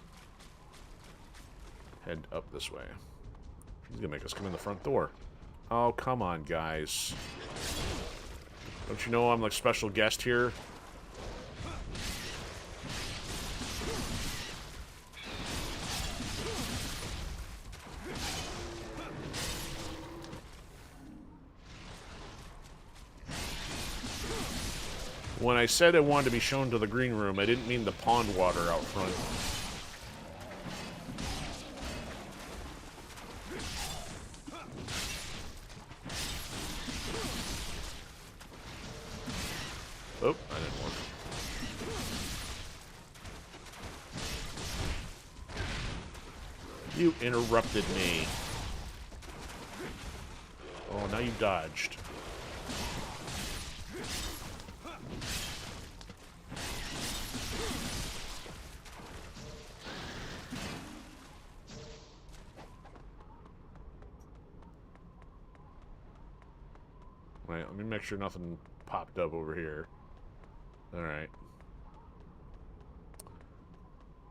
head up this way. He's gonna make us come in the front door. Oh, come on, guys. Don't you know I'm like special guest here? When I said I wanted to be shown to the green room, I didn't mean the pond water out front. Oh, that didn't work. You interrupted me. Oh, now you dodged. Wait, let me make sure nothing popped up over here. Alright.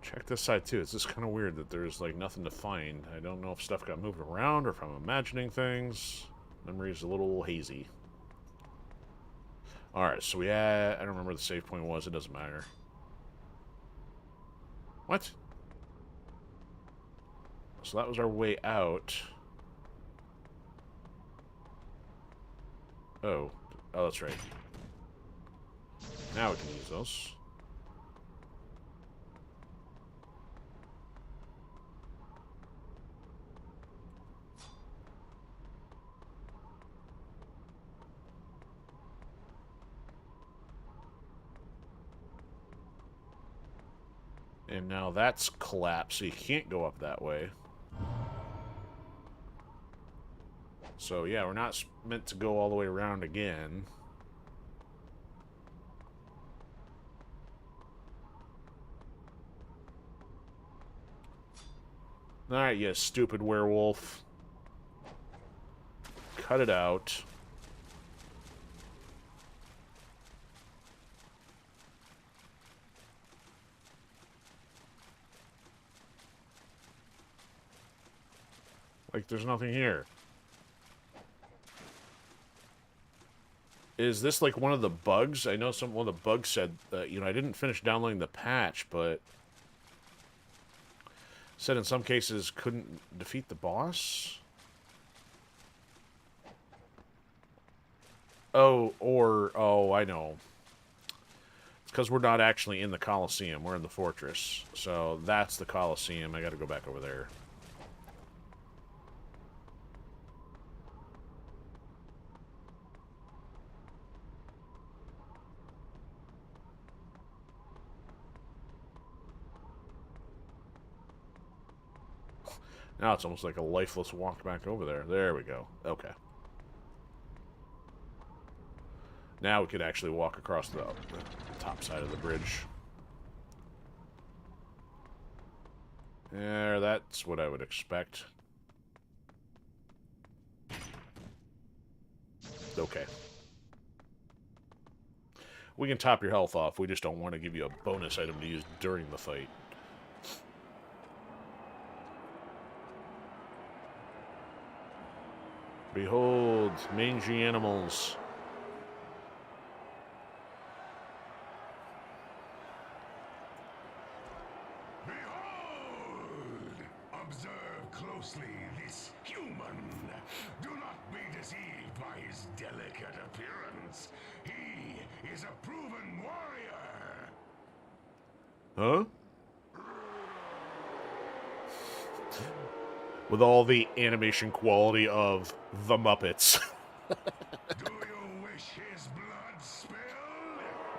Check this side too. It's just kind of weird that there's like nothing to find. I don't know if stuff got moved around or if I'm imagining things. Memory's a little hazy. Alright, so we had... I don't remember where the save point was. It doesn't matter. What? So that was our way out. Oh. Oh, that's right. Now we can use those. And now that's collapsed, so you can't go up that way. So, yeah, we're not meant to go all the way around again. Alright, you stupid werewolf. Cut it out. Like, there's nothing here. Is this like one of the bugs? I know one of the bugs said that, you know, I didn't finish downloading the patch, but said in some cases couldn't defeat the boss. Oh, I know. It's because we're not actually in the Colosseum. We're in the fortress. So that's the Colosseum. I gotta go back over there. Now it's almost like a lifeless walk back over there. There we go. Okay. Now we could actually walk across the top side of the bridge. There, that's what I would expect. Okay. We can top your health off. We just don't want to give you a bonus item to use during the fight. Behold, mangy animals. Behold! Observe closely this human. Do not be deceived by his delicate appearance. He is a proven warrior. Huh? With all the animation quality of the Muppets. Do you wish his blood spilled?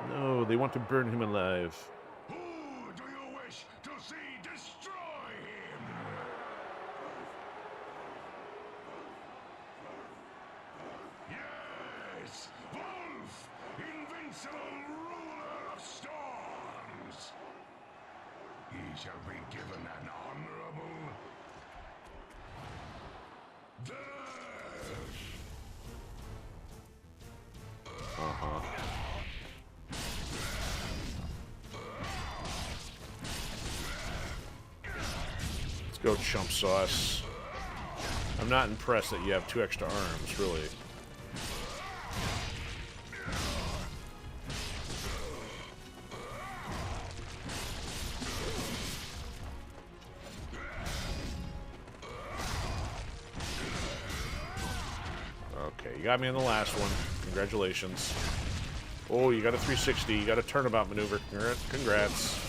No, they want to burn him alive. Who do you wish to see destroy him? Yes, Wolf, invincible ruler of storms. He shall be given an honorable death. Let's go, chump sauce. I'm not impressed that you have 2 extra arms, really. Okay, you got me in the last one. Congratulations. Oh, you got a 360. You got a turnabout maneuver. Congrats.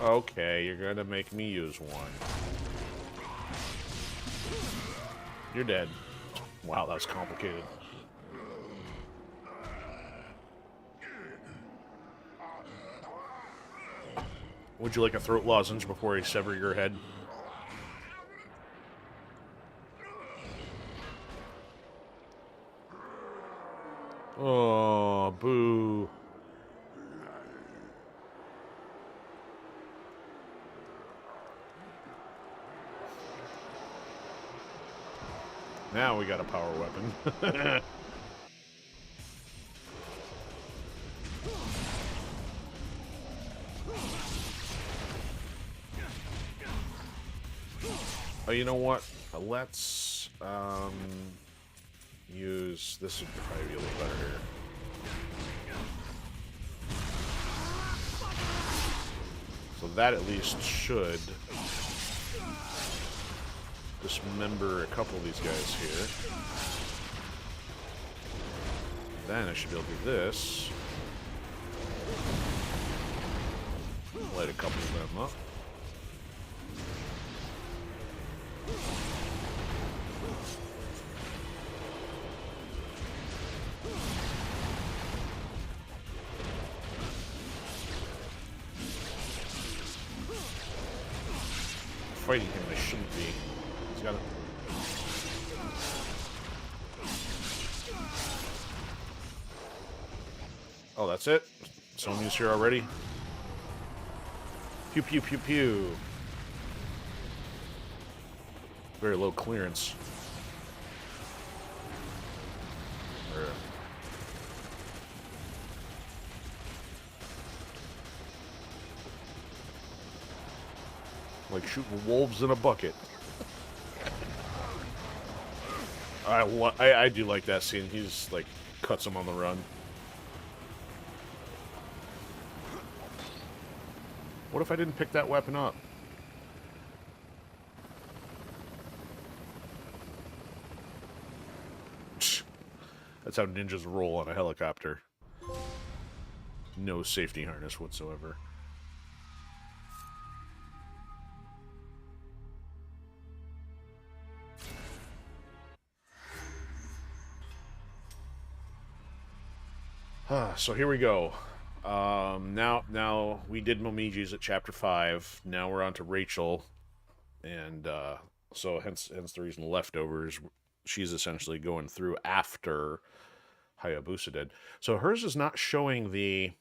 Okay, you're gonna make me use one. You're dead. Wow, that was complicated. Would you like a throat lozenge before I sever your head? Oh, boo. Now we got a power weapon. Oh, you know what? Let's use this. Would probably be a little better here. So that at least should dismember a couple of these guys here. Then I should be able to do this. Light a couple of them up. Fighting him, I shouldn't be. He's got a... Oh, that's it? Someone's here already? Pew pew pew pew. Very low clearance. Like shooting wolves in a bucket. I do like that scene. He's like cuts him on the run. What if I didn't pick that weapon up? That's how ninjas roll on a helicopter. No safety harness whatsoever. So here we go. Now we did Momiji's at chapter 5. Now we're on to Rachel, and so hence the reason leftovers. She's essentially going through after Hayabusa did. So hers is not showing the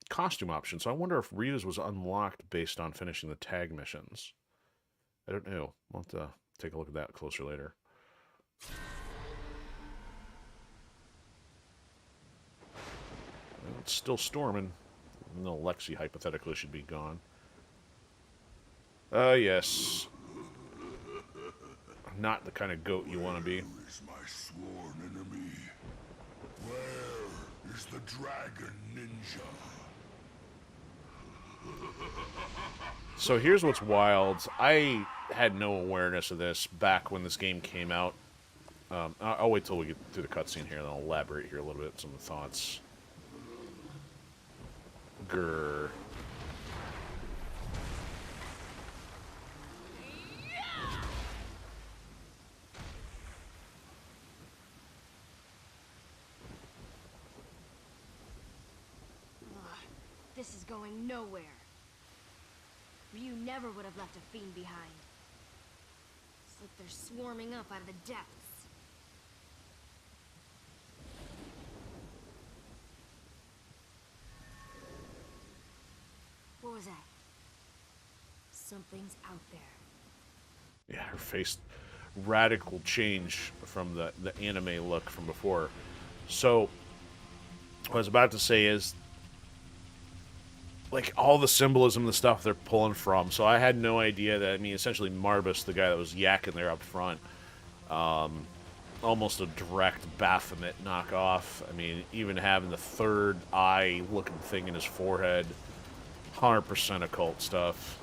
costume option. So I wonder if Ryu's was unlocked based on finishing the tag missions. I don't know. We'll have to take a look at that closer later. Well, it's still storming. No, Lexi hypothetically should be gone. Yes. Not the kind of goat you want to be. Where is my sworn enemy? Where is the dragon ninja? So here's what's wild. I had no awareness of this back when this game came out. I'll wait till we get through the cutscene here, and I'll elaborate here a little bit, some of the thoughts. Grr. This is going nowhere. Ryu never would have left a fiend behind. It's like they're swarming up out of the depths. What was that? Something's out there. Yeah, her face, radical change from the anime look from before. So, what I was about to say is, like, all the symbolism, the stuff they're pulling from. So I had no idea that, I mean, essentially Marbus, the guy that was yakking there up front, almost a direct Baphomet knockoff. I mean, even having the third eye-looking thing in his forehead, 100% occult stuff.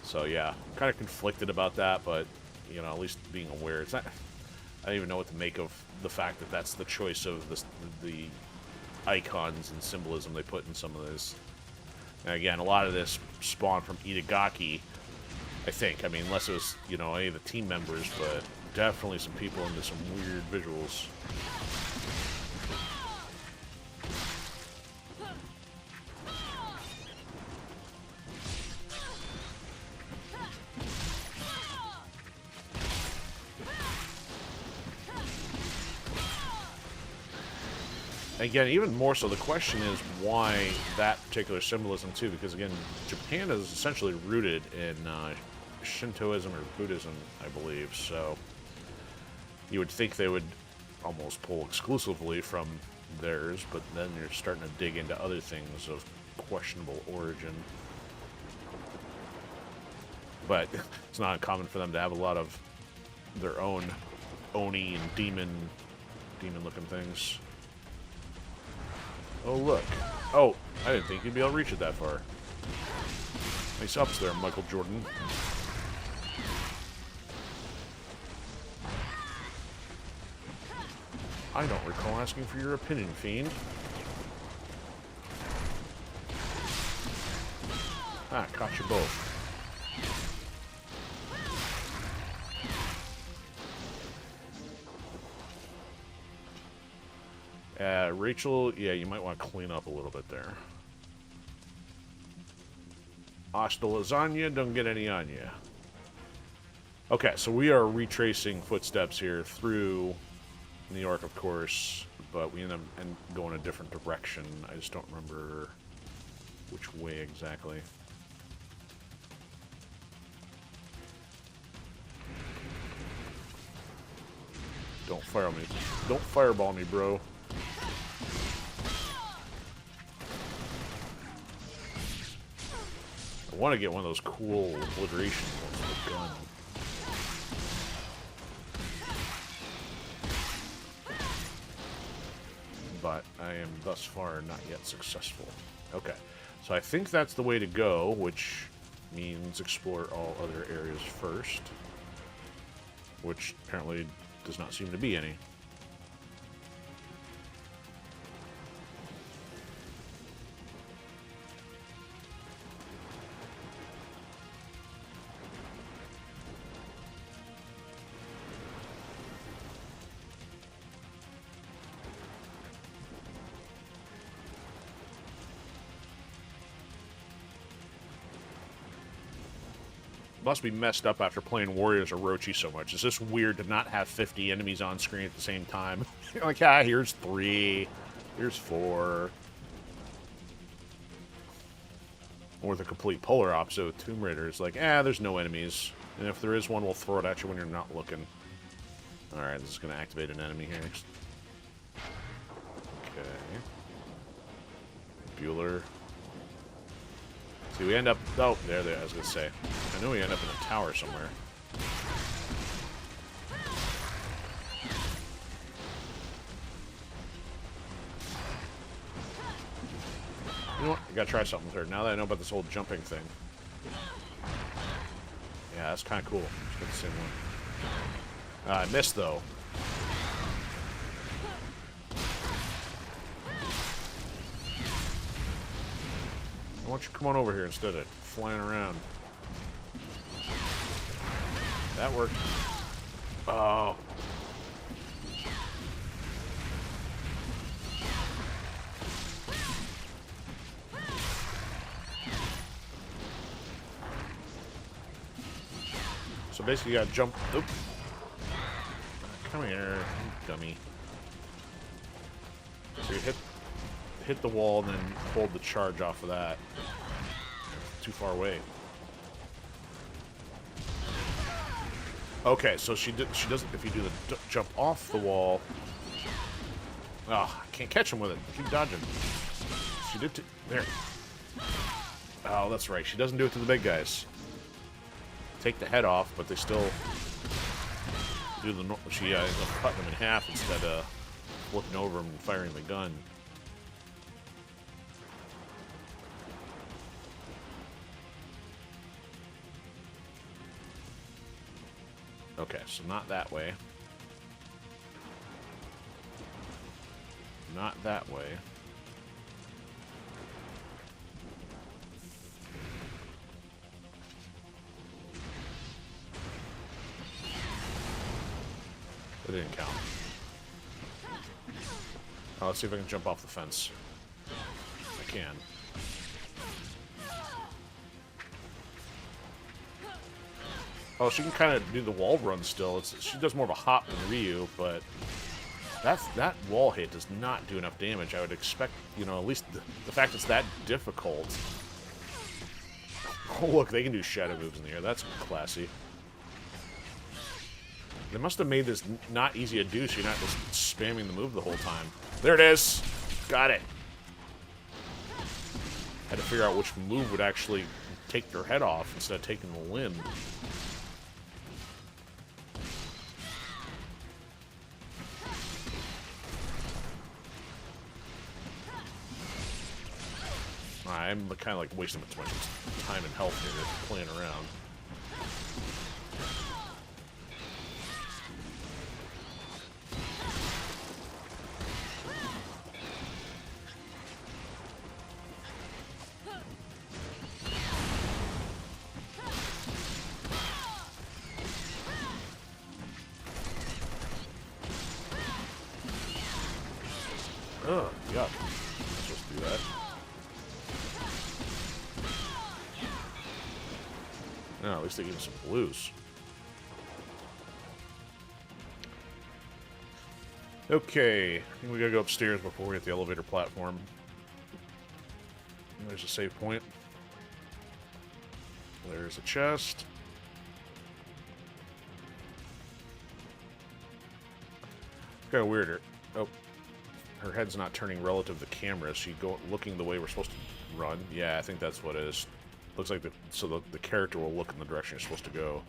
So yeah, I'm kind of conflicted about that, but, you know, at least being aware. It's not, I don't even know what to make of the fact that that's the choice of the icons and symbolism they put in some of this. And again, a lot of this spawned from Itagaki, I think. I mean, unless it was, you know, any of the team members, but definitely some people into some weird visuals. Again, even more so, the question is why that particular symbolism, too, because, again, Japan is essentially rooted in Shintoism or Buddhism, I believe, so you would think they would almost pull exclusively from theirs, but then you're starting to dig into other things of questionable origin. But it's not uncommon for them to have a lot of their own Oni and demon-looking things. Oh, look. Oh, I didn't think you'd be able to reach it that far. Nice ups there, Michael Jordan. I don't recall asking for your opinion, Fiend. Ah, caught you both. Rachel, yeah, you might want to clean up a little bit there. Hasta lasagna, don't get any on you. Okay, so we are retracing footsteps here through New York, of course, but we end up going a different direction. I just don't remember which way exactly. Don't fire me. Don't fireball me, bro. I want to get one of those cool obliteration ones with a gun. But I am thus far not yet successful. Okay, so I think that's the way to go, which means explore all other areas first, which apparently does not seem to be any. Must be messed up after playing Warriors Orochi so much. Is this weird to not have 50 enemies on screen at the same time? You're like, ah, here's 3. Here's 4. Or the complete polar opposite with Tomb Raider is like, there's no enemies. And if there is one, we'll throw it at you when you're not looking. Alright, this is going to activate an enemy here. Bueller. See, we end up... Oh, there, I was going to say. I knew we end up in a tower somewhere. You know what? I gotta try something with her. Now that I know about this whole jumping thing. Yeah, that's kind of cool. Let's get the same one. I missed, though. Why don't you come on over here instead of flying around? That worked. Oh. So basically you gotta jump. Oop. Come here, you dummy. So you hit the wall and then hold the charge off of that. Too far away. Okay, so she doesn't. If you do the jump off the wall, I can't catch him with it. Keep dodging. She did there. Oh, that's right. She doesn't do it to the big guys. Take the head off, but they still do the. She ends up cutting them in half instead of flipping over them and firing the gun. Okay, so not that way. Not that way. That didn't count. Oh, let's see if I can jump off the fence. I can. Oh, she can kind of do the wall run still. She does more of a hop than Ryu, but that wall hit does not do enough damage. I would expect, you know, at least the fact it's that difficult. Oh, look, they can do shadow moves in the air. That's classy. They must have made this not easy to do, so you're not just spamming the move the whole time. There it is! Got it! Had to figure out which move would actually take their head off instead of taking the limb. I'm kind of like wasting too much time and health here playing around. Ugh, yuck. I'm supposed to do that. No, at least they give us some blues. Okay, I think we gotta go upstairs before we hit the elevator platform. There's a save point. There's a chest. Kind of weirder. Oh, her head's not turning relative to the camera. Is she looking the way we're supposed to run? Yeah, I think that's what it is. Looks like the character will look in the direction you're supposed to go.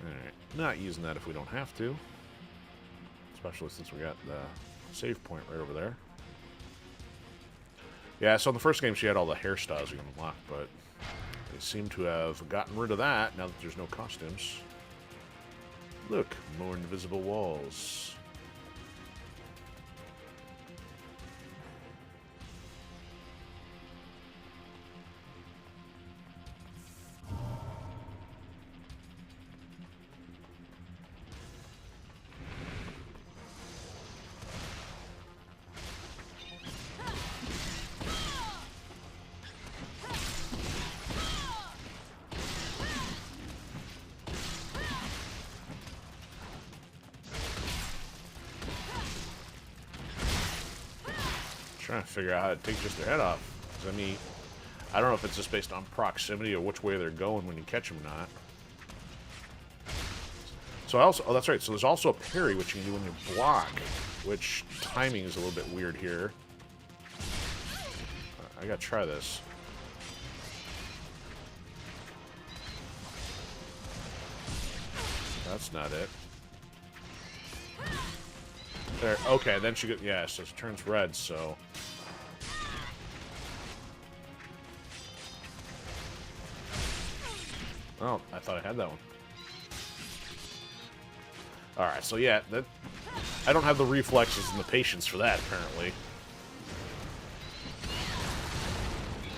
Alright, not using that if we don't have to. Especially since we got the save point right over there. Yeah, so in the first game she had all the hairstyles you can unlock, but they seem to have gotten rid of that now that there's no costumes. Look, more invisible walls. Trying to figure out how to take just their head off. 'Cause, I mean, I don't know if it's just based on proximity or which way they're going when you catch them or not. So I also, oh, that's right. So there's also a parry, which you can do when you block, which timing is a little bit weird here. I gotta try this. That's not it. There. Okay, then she goes. Yeah, so it turns red. So. Oh, I thought I had that one. Alright, so yeah, that I don't have the reflexes and the patience for that, apparently.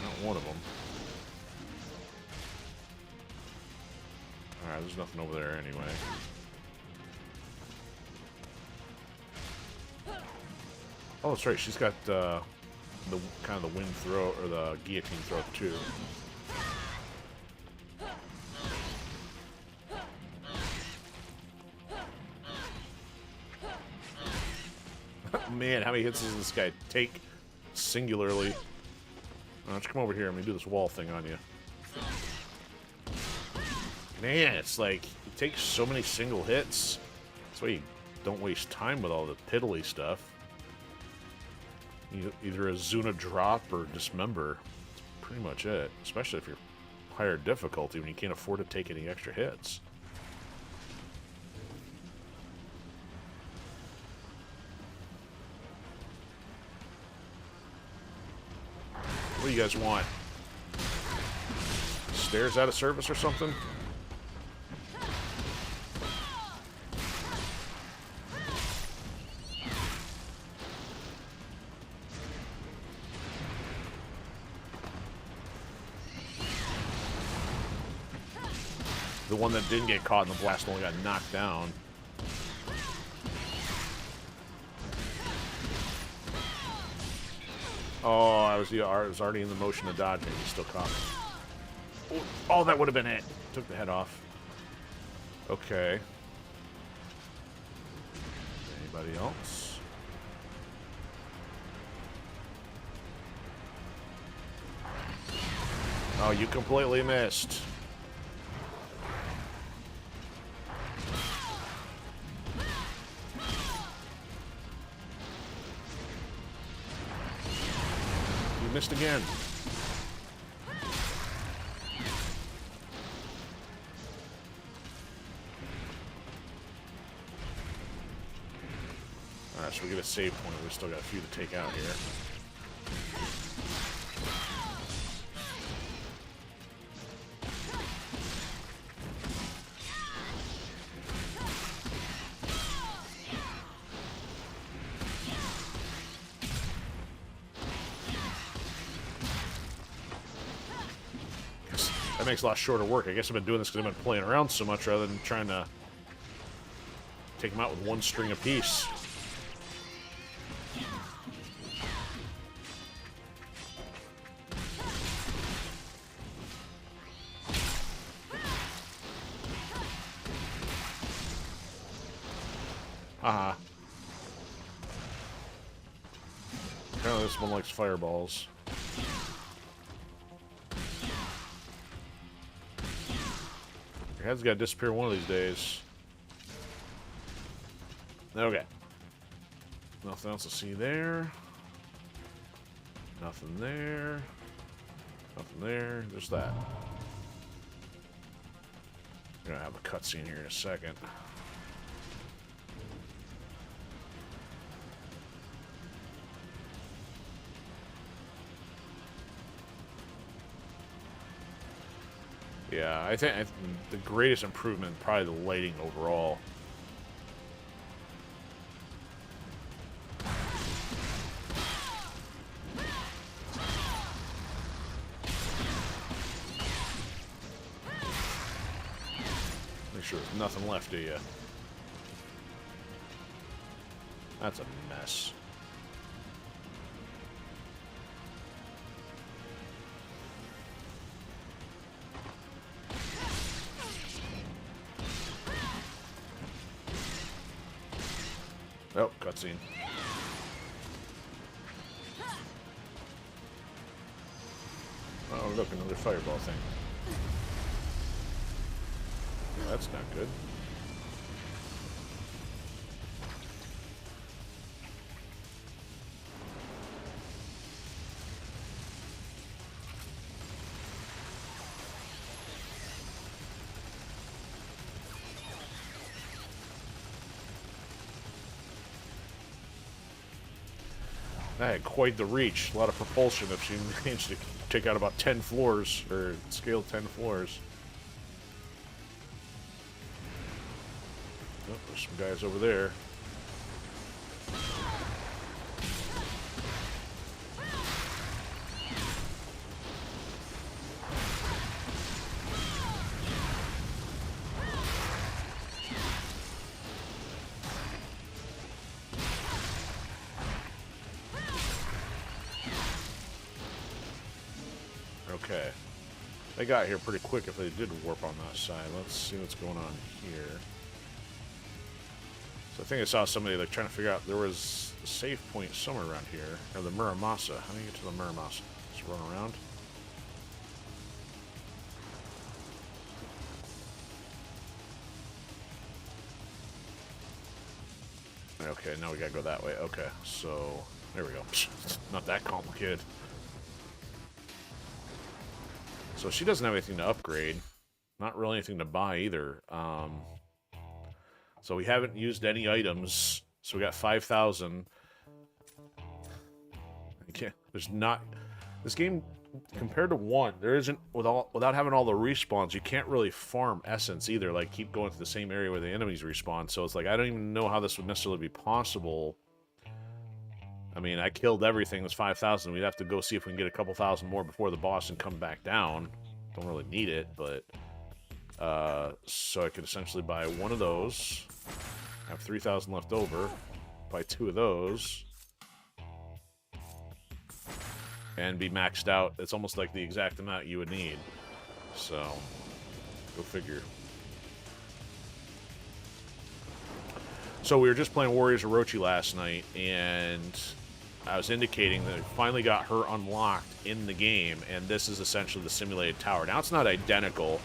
Not one of them. Alright, there's nothing over there anyway. Oh, that's right, she's got the kind of the wind throw, or the guillotine throw, too. Man, how many hits does this guy take singularly? Why don't you come over here? I'm gonna do this wall thing on you. Man, it's like, it takes so many single hits. That's why you don't waste time with all the piddly stuff. Either a Zuna drop or dismember. That's pretty much it. Especially if you're higher difficulty when you can't afford to take any extra hits. What do you guys want? Stairs out of service or something? The one that didn't get caught in the blast only got knocked down. Oh, I was already in the motion of dodging. He still caught me. Oh, that would have been it. Took the head off. Okay. Anybody else? Oh, you completely missed. Missed again. Alright, so we get a save point. We still got a few to take out here. That makes a lot shorter work. I guess I've been doing this because I've been playing around so much rather than trying to take them out with one string apiece. Haha. Apparently this one likes fireballs. Your head's got to disappear one of these days. Okay. Nothing else to see there. Nothing there. Nothing there. There's that. We're gonna have a cutscene here in a second. Yeah, I think the greatest improvement, probably the lighting overall. Make sure there's nothing left of you. That's a mess. Oh, cutscene. Oh, look, another fireball thing. Oh, that's not good. That had quite the reach. A lot of propulsion if she managed to take out about 10 floors, or scale 10 floors. Oh, there's some guys over there. Okay. They got here pretty quick if they did warp on that side. Let's see what's going on here. So I think I saw somebody like trying to figure out there was a save point somewhere around here. Or the Muramasa. How do you get to the Muramasa? Just run around. Okay, now we gotta go that way. Okay, so there we go. Not that complicated. So she doesn't have anything to upgrade. Not really anything to buy either. So we haven't used any items. So we got 5,000. There's not... This game, compared to 1, there isn't... Without having all the respawns, you can't really farm essence either. Like, keep going to the same area where the enemies respawn. So it's like, I don't even know how this would necessarily be possible. I mean, I killed everything. It was 5,000. We'd have to go see if we can get a couple thousand more before the boss and come back down. Don't really need it, but... so I could essentially buy one of those. Have 3,000 left over. Buy 2 of those. And be maxed out. It's almost like the exact amount you would need. So, go figure. So we were just playing Warriors Orochi last night, and I was indicating that I finally got her unlocked in the game, and this is essentially the simulated tower. Now, it's not identical,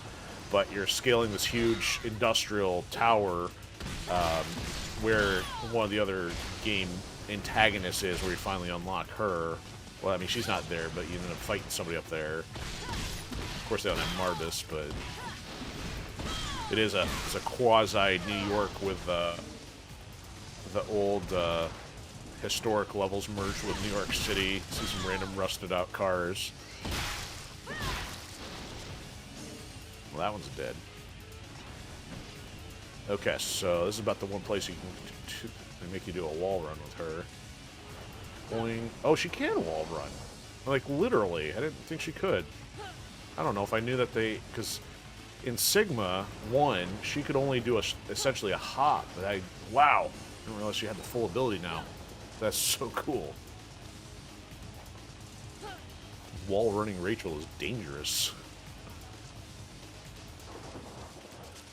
but you're scaling this huge industrial tower where one of the other game antagonists is, where you finally unlock her. Well, I mean, she's not there, but you end up fighting somebody up there. Of course, they don't have Mardus, but it's a quasi New York with the old historic levels merged with New York City. See some random rusted out cars. Well, that one's dead. Okay, so this is about the one place you can they make you do a wall run with her. Boing. Oh, she can wall run. Like, literally. I didn't think she could. I don't know if I knew that they... Because in Sigma 1, she could only do essentially a hop. But wow! I didn't realize she had the full ability now. That's so cool. Wall running Rachel is dangerous.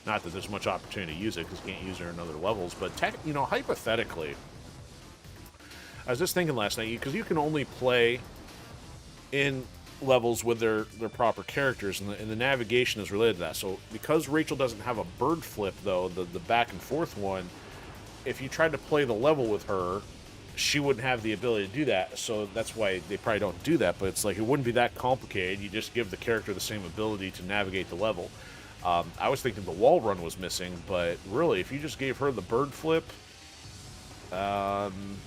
Not that there's much opportunity to use it, because you can't use her in other levels, but you know, hypothetically, I was just thinking last night, because you can only play in levels with their proper characters, and the navigation is related to that. So because Rachel doesn't have a bird flip, though, the back and forth one, if you tried to play the level with her, she wouldn't have the ability to do that. So that's why they probably don't do that, but it's like, it wouldn't be that complicated. You just give the character the same ability to navigate the level. I was thinking the wall run was missing, but really, if you just gave her the bird flip, and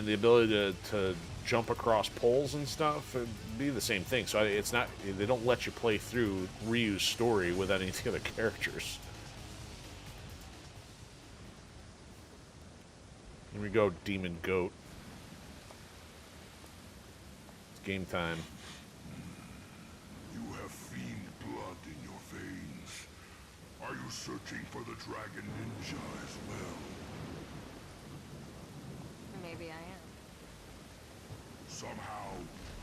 the ability to jump across poles and stuff, it'd be the same thing. So it's not, they don't let you play through Ryu's story with any of the other characters. Here we go, Demon Goat. It's game time. You have fiend blood in your veins. Are you searching for the dragon ninja as well? Maybe I am. Somehow,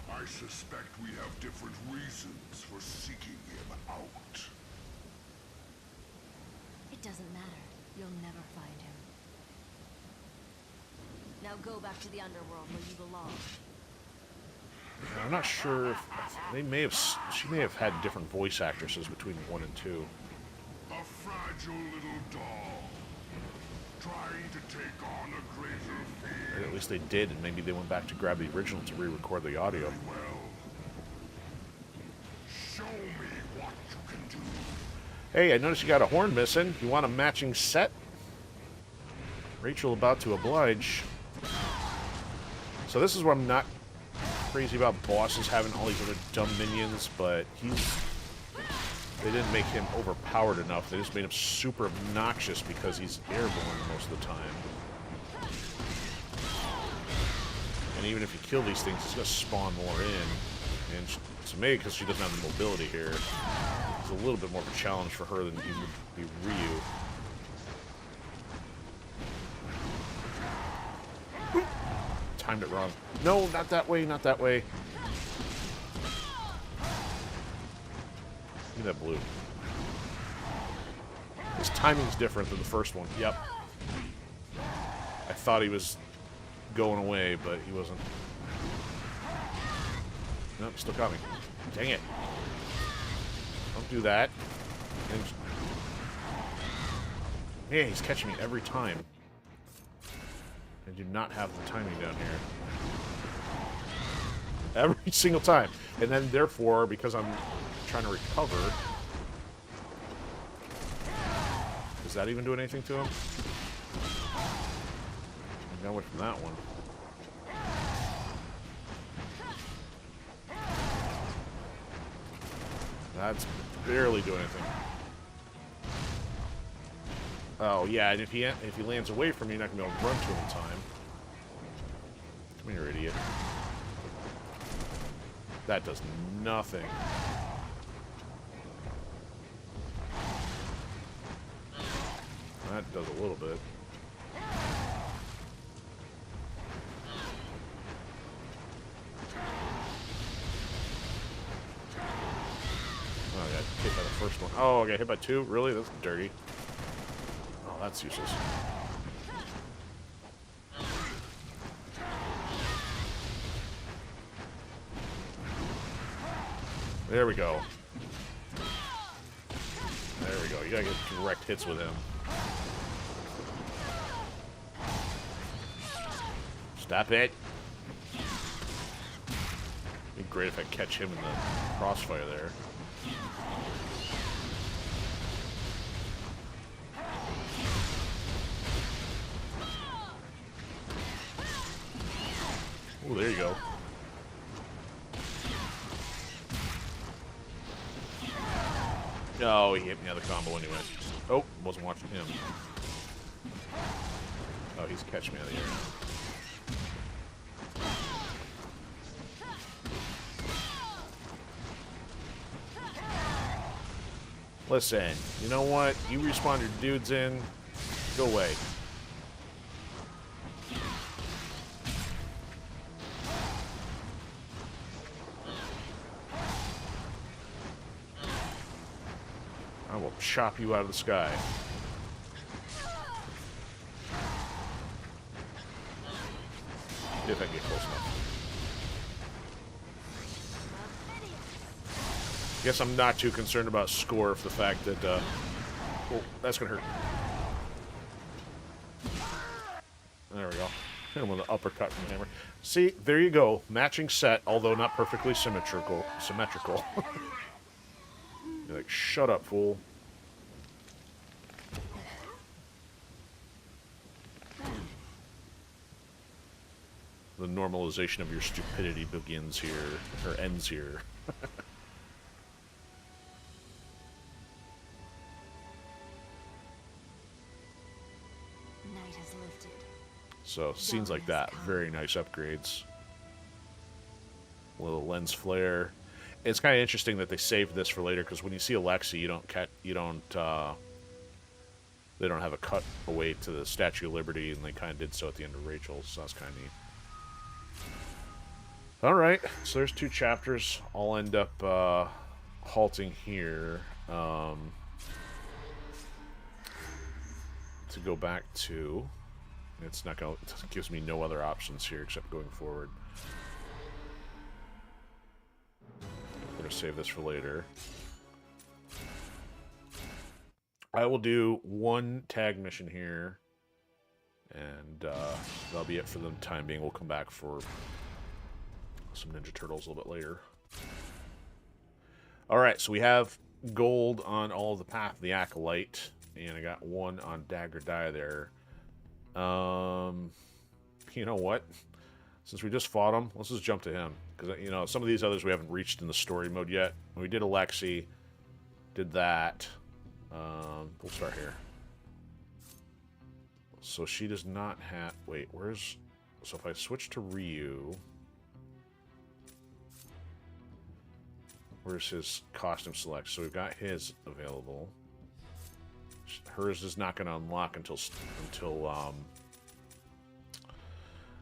I suspect we have different reasons for seeking him out. It doesn't matter. You'll never find him. Now go back to the underworld where you belong. I'm not sure if she may have had different voice actresses between 1 and 2. A fragile little doll, trying to take on a greater fear. Or at least they did, and maybe they went back to grab the original to re-record the audio. Very well. Show me what you can do. Hey, I noticed you got a horn missing. You want a matching set? Rachel about to oblige. So this is where I'm not crazy about bosses having all these other dumb minions, but they didn't make him overpowered enough. They just made him super obnoxious because he's airborne most of the time. And even if you kill these things, it's going to spawn more in. And so maybe because she doesn't have the mobility here, it's a little bit more of a challenge for her than it would be Ryu. Timed it wrong. No, not that way, not that way. Give me that blue. His timing's different than the first one. Yep. I thought he was going away, but he wasn't. Nope, still coming. Dang it. Don't do that. And... yeah, he's catching me every time. I do not have the timing down here. Every single time. And then, therefore, because I'm trying to recover... does that even do anything to him? I got away from that one. That's barely doing anything. Oh, yeah, and if he lands away from me, you're not going to be able to run to him in time. Come here, idiot. That does nothing. That does a little bit. Oh, I got hit by the first one. Oh, I got hit by two? Really? That's dirty. Oh, that's useless. There we go. There we go. You gotta get direct hits with him. Stop it. It'd be great if I catch him in the crossfire there. Oh, there you go. Oh, he hit me out of the combo anyway. Oh, wasn't watching him. Oh, he's catching me out of the air now. Listen, you know what? You respawn your dudes in. Go away. I will chop you out of the sky. If I can get close enough. Guess I'm not too concerned about score for the fact that, oh, that's gonna hurt. There we go. Hit him with an uppercut from the hammer. See, there you go. Matching set, although not perfectly symmetrical. You're like, shut up, fool. The normalization of your stupidity begins here, or ends here. Night has lifted. So, scenes like that, very nice upgrades. Little lens flare. It's kind of interesting that they saved this for later, because when you see Alexi, they don't have a cut away to the Statue of Liberty, and they kind of did so at the end of Rachel's, so that's kind of neat. Alright, so there's 2 chapters. I'll end up halting here to go back to. It's not going. It gives me no other options here except going forward. I'm going to save this for later. I will do 1 tag mission here, and that'll be it for the time being. We'll come back for some Ninja Turtles a little bit later. Alright, so we have gold on all of the Path of the Acolyte, and I got 1 on Dagger Die there. You know what? Since we just fought him, let's just jump to him. Because, you know, some of these others we haven't reached in the story mode yet. We did Alexi. Did that. We'll start here. So she does not have... Wait, where's... So if I switch to Ryu... Where's his costume select? So we've got his available. Hers is not going to unlock until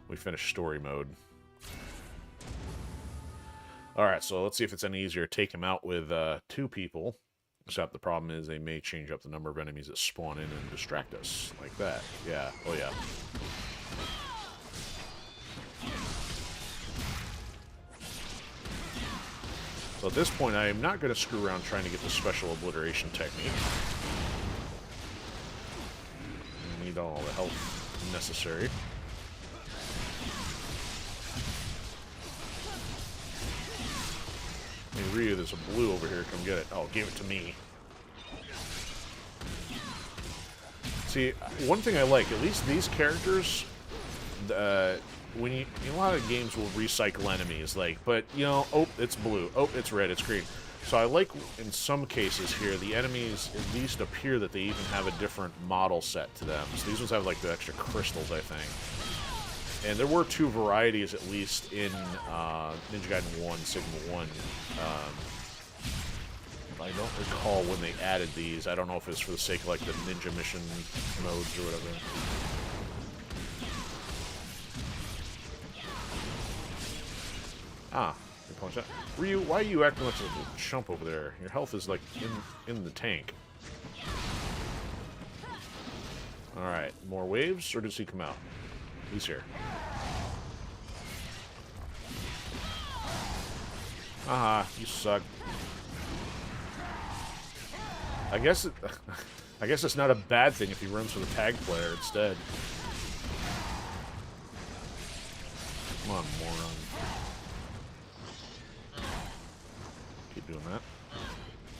we finish story mode. Alright, so let's see if it's any easier to take him out with 2 people. Except the problem is they may change up the number of enemies that spawn in and distract us. Like that. Yeah. Oh, yeah. So at this point, I am not going to screw around trying to get the special obliteration technique. I need all the help necessary. Hey, Ryu, there's a blue over here. Come get it. Oh, give it to me. See, one thing I like, at least these characters, when you, a lot of games will recycle enemies, like, but, you know, oh, it's blue. Oh, it's red. It's green. So I like, in some cases here, the enemies at least appear that they even have a different model set to them. So these ones have, like, the extra crystals, I think. And there were 2 varieties, at least, in Ninja Gaiden 1, Sigma 1. I don't recall when they added these. I don't know if it's for the sake of, like, the ninja mission modes or whatever. Ah, you punch that. Ryu, why are you acting like a chump over there? Your health is, like, in the tank. Alright, more waves, or does he come out? He's here. Aha, you suck. I guess it's not a bad thing if he runs for the tag player instead. Come on, moron. Keep doing that.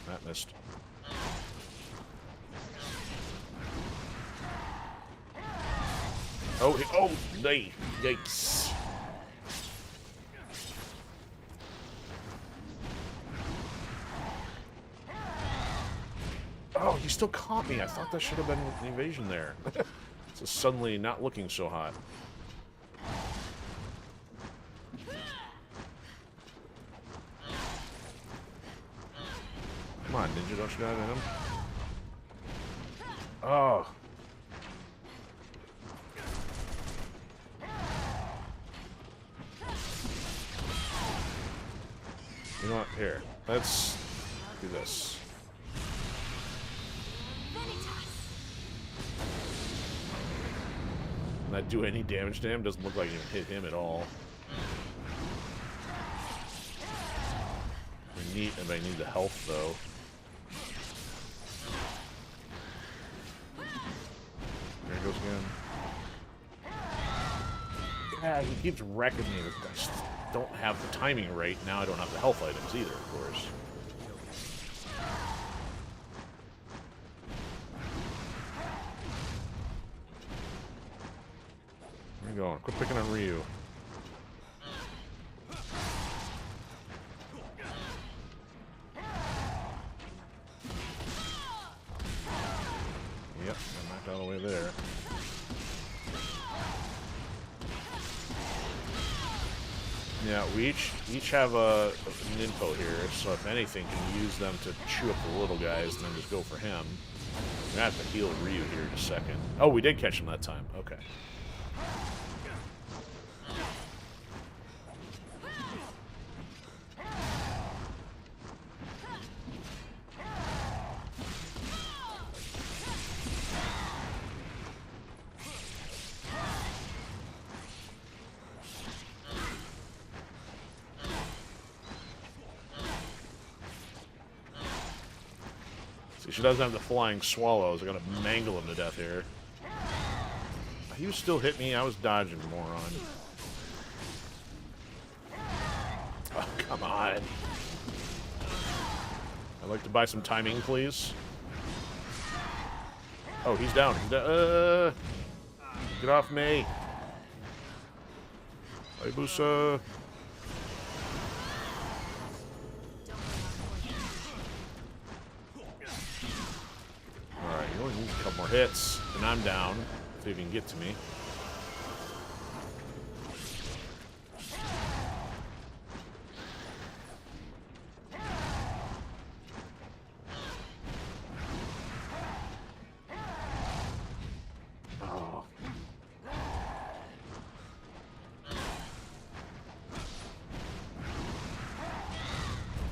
That missed. Oh, yikes. Oh, he still caught me. I thought that should have been an evasion there. It's just suddenly not looking so hot. Come on, Ninja, don't you know that him? Oh. You know what? Here. Let's do this. Not do any damage to him. Doesn't look like it even hit him at all. I need the health though. There he goes again. Yeah, he keeps wrecking me. I just don't have the timing right. Now I don't have the health items either, of course. Where are you going? Quit picking on Ryu. Yep, I'm knocked all the way there. Yeah, we each have a ninpo here, so if anything, can use them to chew up the little guys and then just go for him. I'm gonna have to heal Ryu here in a second. Oh, we did catch him that time. Okay. She doesn't have the flying swallows. I'm gonna mangle him to death here. He still hit me. I was dodging, moron. Oh, come on. I'd like to buy some timing, please. Oh, he's down. Get off me. Hayabusa. Alright, you only need a couple more hits, and I'm down. If you can get to me. Oh.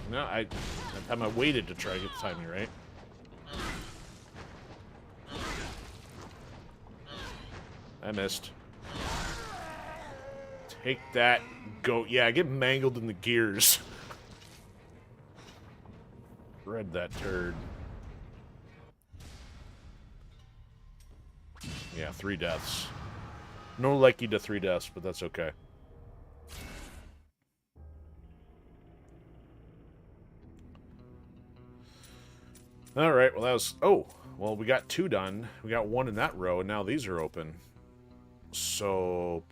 No, that time I waited to try to get the timing right. I missed. Take that, goat. Yeah, I get mangled in the gears. Read that turd. Yeah, 3 deaths. No likey to 3 deaths, but that's okay. Alright, well that was... Oh, well we got 2 done. We got 1 in that row, and now these are open. So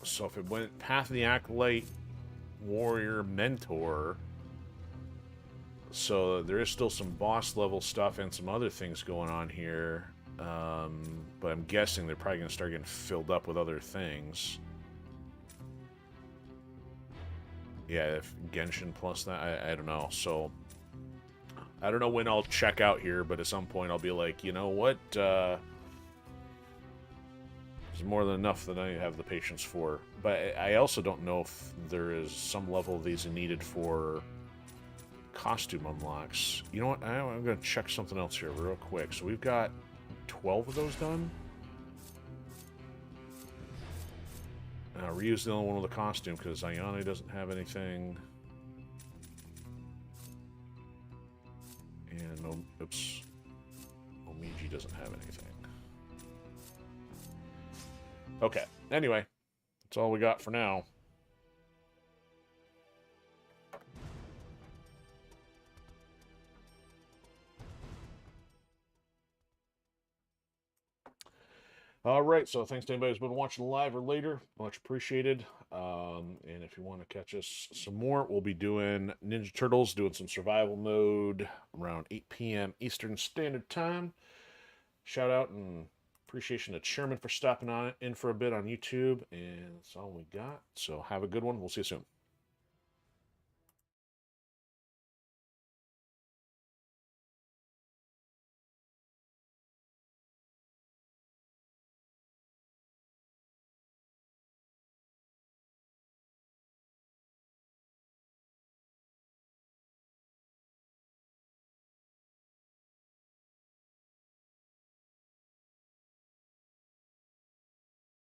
if it went Path of the Acolyte, Warrior, Mentor... So there is still some boss level stuff and some other things going on here. But I'm guessing they're probably going to start getting filled up with other things. Yeah, if Genshin plus that, I don't know. So, I don't know when I'll check out here, but at some point I'll be like, you know what? There's more than enough that I have the patience for. But I also don't know if there is some level of these needed for costume unlocks. You know what? I'm going to check something else here real quick. So we've got 12 of those done. Ryu's the only one with a costume because Ayane doesn't have anything. And, oops. Omiji doesn't have anything. Okay. Anyway, that's all we got for now. All right, so thanks to anybody who's been watching live or later. Much appreciated. And if you want to catch us some more, we'll be doing Ninja Turtles, doing some survival mode around 8 p.m. Eastern Standard Time. Shout out and appreciation to Chairman for stopping in for a bit on YouTube. And that's all we got. So have a good one. We'll see you soon.